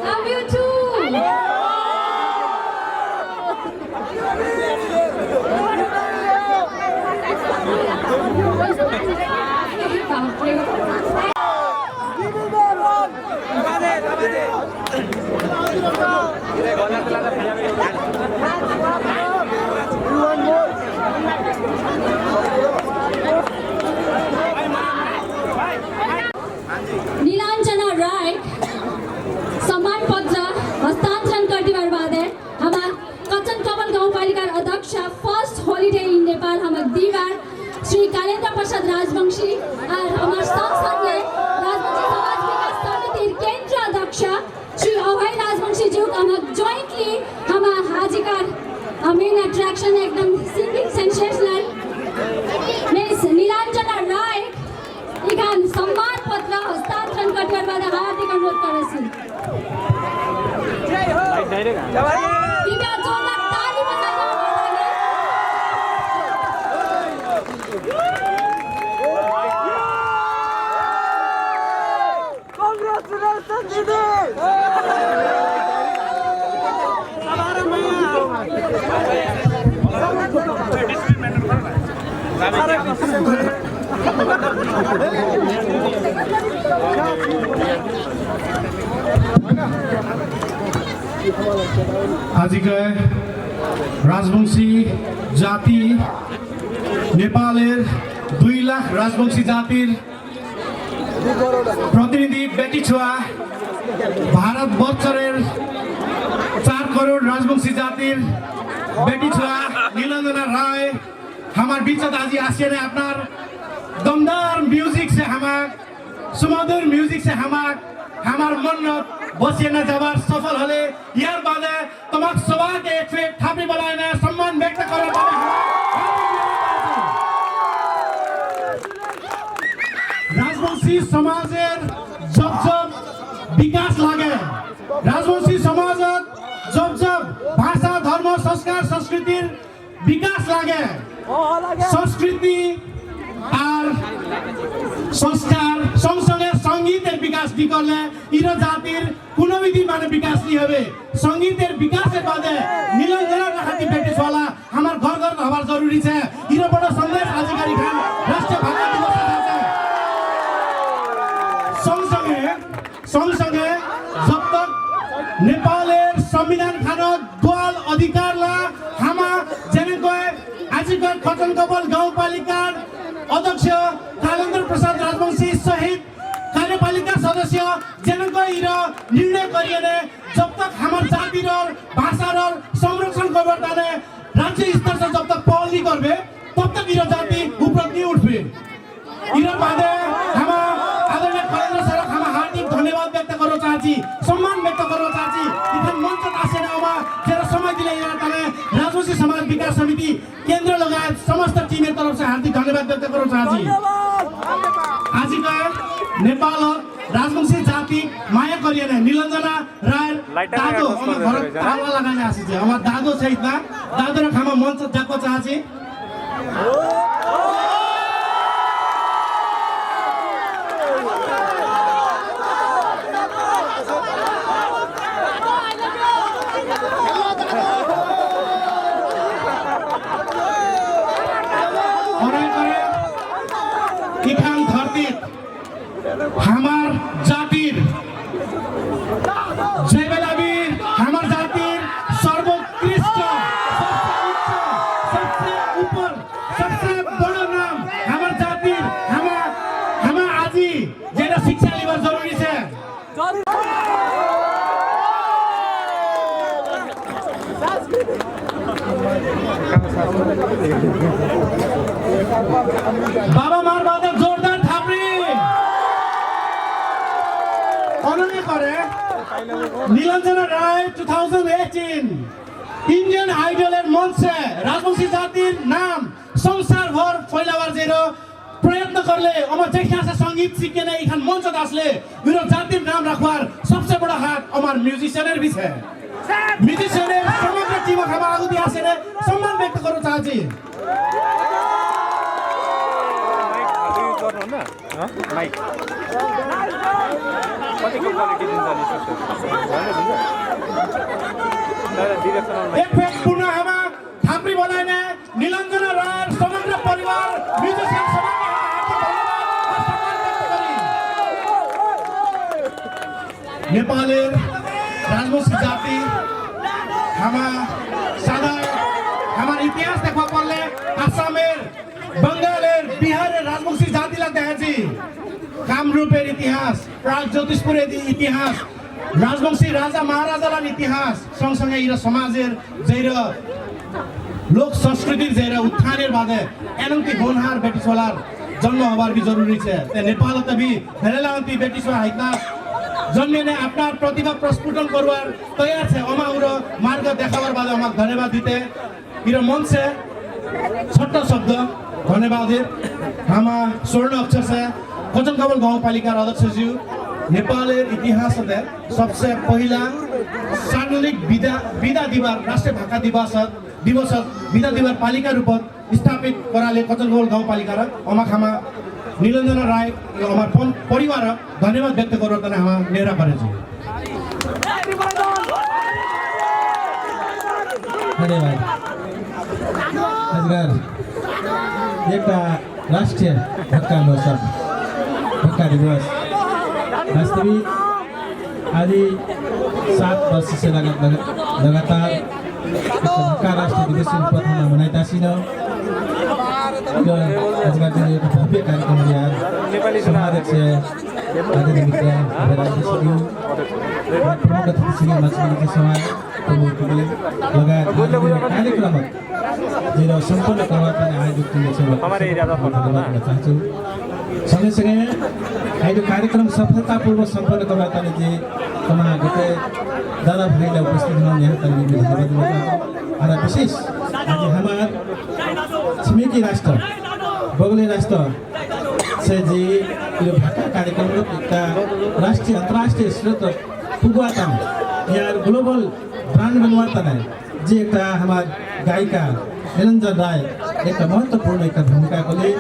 Love you too. Neelanjana राय सम्मान पत्र हस्तांतरण करने बाद हमार कचन कमल गाउँपालिका अध्यक्ष फर्स्ट हॉलिडे इन नेपाल हमार दीवार श्री कालेन्द्र प्रसाद राजवंशी और हमार संसदले राजवंशी समाज विकास समिति केंद्र अध्यक्ष श्री अभय राजवंशी जी हमार जॉइंटली हमार हाजिकार मेन अट्रैक्शन एकदम सिंगिंग सेंसेशनल मिस नीलांजना राय इगान सम्मान पत्र हस्तांतरण करने बाद हार्दिक अनुरोध करेছি कृपया जोरदार ताली बजाइए आजके राजवंशी जाति नेपालेर 2 लाख राजवंशी जातिर प्रतिनिधि बेटी छुआ भारत बर्षेर 4 करोड़ राजवंशी जातिर बेटी छुआ नीलांजना राय हमार बीच आज आसिए ने अपनार दमदार म्यूजिक से हमार सुमधुर म्यूजिक से हमार मन्नत बसिएना जबार सफल हले यार बादे तमाक सभा के एक से थापी बनाए सम्मान व्यक्त करने राजवंशी समाजेर जब विकास लागे राजवंशी समाजत जब भाषा धर्म संस्कार संस्कृतिर विकास लागे संस्कृति और संस्कार संगे সঙ্গীতের বিকাশ নি করলে ইরো জাতির কোনো বিধি মানে বিকাশ নি হবে সঙ্গীতের বিকাশের বাদে নীলঞ্জনার হাতি বেটিছওয়ালা আমার ঘর ঘর হবার জরুরি আছে ইরো বড় সন্দেশ আজিকারি খান রাষ্ট্রীয় ভাষা দিবস আছে सँगसँगै जब तक नेपालेर संविधान खानत दुआल अधिकारला हामा जेनेको आजिको खटनकबल गाउँपालिकार अध्यक्ष कालेन्द्र प्रसाद राजवंशी सहित कार्यपालिका सदस्य जेनेको इरो निर्णय गरिएने जब तक हाम्रो जाति र भाषा र संरक्षण गर्बर ताने राज्य स्तर से जब तक पहल नहीं करबे तब तक इरो जाति उपरत नहीं उठबे इरो बादे हामा आदरणीय कलेन्द्र सर हामा हार्दिक धन्यवाद व्यक्त गर्न चाहन्छु सम्मान व्यक्त गर्न चाहन्छु इथन मञ्च आसेन अमा जेरो समय दिले यहाँ ताले राजवंशी समाज विकास समिति केन्द्र लगायत समस्त टिमको तरफ से हार्दिक धन्यवाद व्यक्त गर्न चाहन्छु आजका नेपाल राजवंशी जाति माया गरिएन नीलञ्जना राय दादो अमर भरत ताला लगाने आसी अमर दादो सहित दादो र खामा मञ्च जाको चाहन्छु हमार जातिर जयबेलाबीर हमार जातिर सर्वोत्कृष्ट सबसे ऊपर सबसे बड़ा नाम हमार जातिर हमार आजी जेना शिक्षा लेबर जरूरी है बाबा मार बादल जोरदार थापड़ी অনন্য করে নীলঞ্জনা রায় 2018 ইন্ডিয়ান আইডলের মঞ্চে রাজবংশী জাতির নাম সংসার ভর ফয়লাবার যেরো প্রয়ত্ন করলে আমার দেখে আসা সঙ্গীত শিখে নেই এখান মঞ্চ আসলে বিরো জাতির নাম রাখবার সবচেয়ে বড় হাত আমার মিউজিশিয়ানের বিষয় মিউজিশিয়ানের সমগ্র টিম আমার আগুতি আসে সম্মান ব্যক্ত করতে চাচ্ছি माइक कतिको क्वालिटी दिन्छ नि एक फेक पूर्ण हामा थापरी बनाइने नीलञ्जना राय समग्र परिवार म्युजिशियन समाजमा नेपालेर राजवंशी जाति हामा सादा हामार इतिहास देखा पर्ले आसामेर बंगालेर बिहारेर राजवंशी जातिलाई देखाछि कामरूपेर इतिहास प्राग ज्योतिषपुरेर इतिहास राजवंशी राजा महाराजालार इतिहास सँगसँगै इरो समाजेर जैर लोक संस्कृतिर जैर उत्थानेर बादे एनंती गोनहार बेटिसवालार जन्म हबार भी जरूरी छे ते नेपाल तभी हेरेलांती बेटिसवा हाइतना जन्मेने आपनार प्रतिभा प्रस्फुटन करवार तैयार छे अमाउर मार्ग देखाবার बादे আমাক धन्यवाद दिते इरो मन से छोटा शब्द धन्यवाद हामा स्वर्ण अक्षर से कचनकबल गाउँपालिका अध्यक्षज्यू नेपालेर इतिहास सबसे पहिला सार्वजनिक विदा दिवार राष्ट्रिय भाषा दिवस विदा दिवार पालिका रूपत स्थापित कराले कचनकबल गाउँपालिका र अमाक हामा नीलञ्जना राय हमार परिवार धन्यवाद व्यक्त गर्नु तने हामा नेरा करेछु धन्यवाद आजगर एउटा राष्ट्रिय भाषा महोत्सव भाषा दिवस वास्तविक आज 7 वर्ष से लगातार भाषा राष्ट्रिय दिवस रूपमा मनाइतासिन आजका दिन एउटा भव्य कार्यक्रम यार समाध्यक्ष आदरणीय मित्र राजसचिव प्रमुख अतिथि माछिमारी समाज प्रमुखले लगायत कार्यक्रम जो सम्पूर्ण कर्मचारी आयोजक टिमले धन्यवाद दिन चाहन्छु सँगसँगै अहिले कार्यक्रम सफलतापूर्वक सम्पन्न गर्नका लागि तमा गते दादा भाइलाई उपस्थित हुनुहुने यहाँ तले धन्यवाद दिन चाहन्छु र विशेष आज हाम्रो छिमेकी राष्ट्र बगले राष्ट्र से जी यो भाषा कार्यक्रम एउटा राष्ट्रिय अन्तर्राष्ट्रिय स्रोत पुगवाता यहाँ ग्लोबल ब्रान्ड बनवाता है जी एउटा हाम्रो गायिका नीलञ्जना राय एक महत्वपूर्ण एक भूमिका को लिए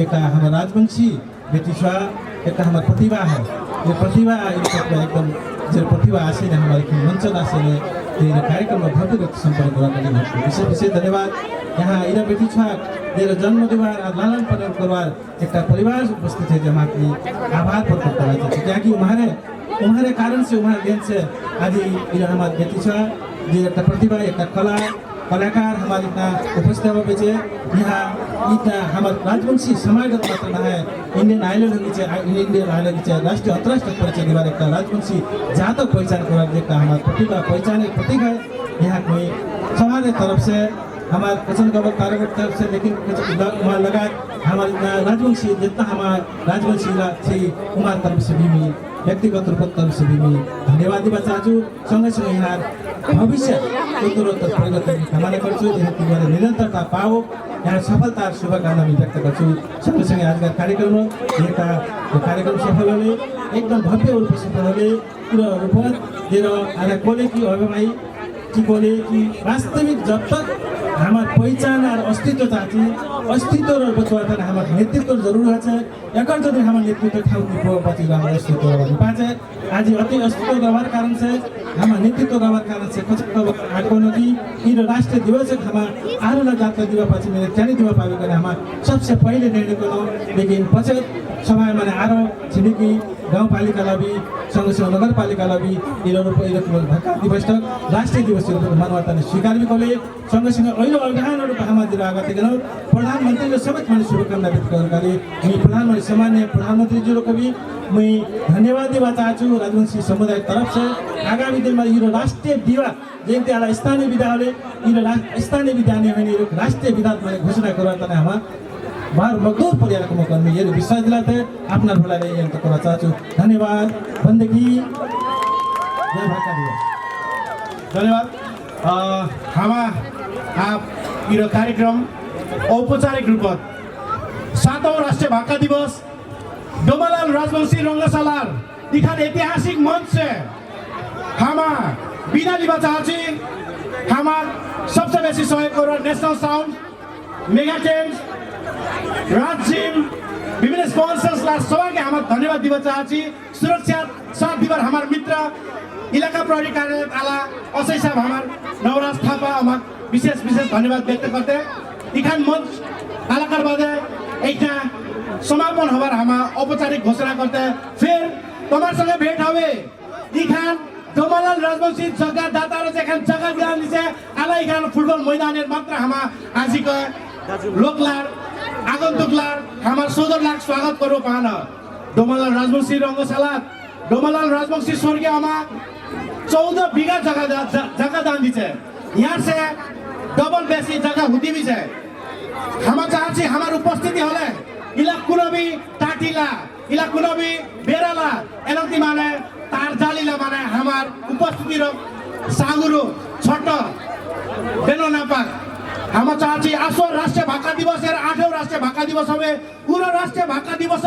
एक हमारा राजवंशी बेटिसवा एक हमारा प्रतिभा है यो प्रतिभा एकदम जो प्रतिभा आसेन हमारे मंच आसेने कार्यक्रम में भव्य रूप संपन्न करने विशेष विशेष धन्यवाद। यहाँ इरा बेटी छाक जन्म दिवार और लालन पालन करवार एक परिवार उपस्थित है जहाँ की आभार प्रकट करना चाहते हैं कि उम्हारे कारण से उम्हारे देन से आज इरा हमारे बेटी छाक जो एक प्रतिभा एक कला कलाकार हमारे इतना उपस्थित हुए बचे यहाँ इतना हमारे राजवंशी समाजगत मात्र ना है इंडियन आइलैंड राष्ट्रीय अंतर्राष्ट्रीय परिचय दिवार एक राजवंशी जातक पहचान करवा देखता हमारे प्रतिभा पहचान एक प्रतीक है। यहाँ कोई समाज की तरफ से हमारे वचन गवर्नर कार्यकर्ता तरफ से लेकिन वहाँ लगा हमारे राजवंशी जितना हमारे राजवंशी थी उमार तरफ से भी व्यक्तिगत रूप तरफ से भी धन्यवाद दिवा चाहूँ। सँगै यहाँ भविष्य उत्तरोत्तर प्रगति कामना गर्छु यहाँ निरन्तरता पाओ यहाँ सफलता शुभकामना व्यक्त गर्छु। सँगै आज का कार्यक्रम कार्यक्रम सफल होले एकदम भव्य रूप सफल होले पूरा रूप दिएर आज कोले कि अभिमाई कि बोले कि वास्तविक जब तक हमारे पहचान और अस्तित्व चाहती अस्तित्व और परिवर्तन हमारे नेतृत्व जरूर है एकर जब हमारे नेतृत्व ठाउँ पछि हमारे अस्तित्व पाचे आज अति अस्तित्व गवार कारण से हमारे नेतृत्व गवार कारण से कचक आएको कि राष्ट्रीय दिवस हमारे आरोला जातका दिवा पछि मेरे त्यानी दिवा पावे हमारे सबसे पहले निर्णय करो लेकिन पछत समय मैंने आरो छिमेकी गाउँपालिकालाई भी सँगसँगै नगरपालिकालाई भी भएका दिवस राष्ट्रिय दिवस मानवताले स्वीकार भी कले सँगसँगै अहिले अभियानहरू हाम्रा आगत प्रधानमन्त्रीले समेत मैले शुभकामना व्यक्त गर्दै प्रधानमन्त्री सामान्य प्रधानमन्त्रीजीको भी मैं धन्यवाद दिवा चाहन्छु राजवंशी समुदाय तरफ से आगामी दिन में यो राष्ट्रीय दिवा जयन्ती स्थानीय विधाले यो स्थानीय विधाने होइन राष्ट्रिय विधा मैंने घोषणा गर्दा हमारा बाहर मजदूर परिवार को मौका में ये विश्वास दिलाते अपना भोला ले ये करना चाहूँ। धन्यवाद बंदगी जय भाका दिवस धन्यवाद। आप यो कार्यक्रम औपचारिक रूप 7औं राष्ट्रीय भाका दिवस डोमालाल राजवंशी रंगशालार इखान ऐतिहासिक मंच से बिना लिबा चाहती सबसे बेसी सहयोग कर national sound mega tent Rajim विभिन्न स्पॉन्सर्सलाई सबैले हमारे धन्यवाद दिवा चाहन्छु। सुरक्षा साथ दिवार हमारे मित्र इलाका प्रहरी कार्यालय आला असै साहब हमारे नवराज थापा हमारे विशेष धन्यवाद व्यक्त करते इखान मंच कलाकार बादे एक समापन हमारे हमारा औपचारिक घोषणा करते फिर तुम्हारे संगे भेंट हवे इखान डोमालाल राजवंशी जगह दाता जगह दिलाने से आला इखान फुटबल मैदान मात्र हमारा आज का लोकलार आगन्तुकलार हमारे सोदरलार स्वागत करो पाना डोमालाल राजवंशी रंगशाला डोमालाल राजवंशी स्वर्गीय हमा 14 बीघा जगह दान दीचे यहाँ से डबल बेसी जगह होती भी है हमारे चाहती हमारे उपस्थिति होले इला कुनबी टाटीला इला कुनबी बेराला एलंती माने तार जालीला माने हमार उपस्थिति रो सागुरु छोटो बेनो नापाक हम चाहती आसो राष्ट्रीय भाका दिवस 8औं राष्ट्रीय भाका दिवस हमें पूरा राष्ट्रीय भाका दिवस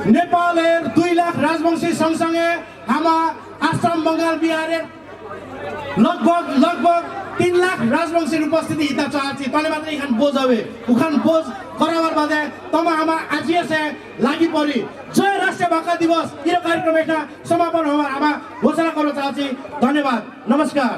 नेपाल 2 लाख राजवंशी सँगसँगै हम आसाम बंगाल बिहार लगभग 3 लाख राजवंशी उपस्थिति हिता चाहती तले मात्र इखान बोझ हवे उखान बोझ करावर बादे तम हम आज से लागि परी जय राष्ट्रीय भाका दिवस यो कार्यक्रम एक समापन हमारा घोषणा गर्न चाहती। धन्यवाद नमस्कार।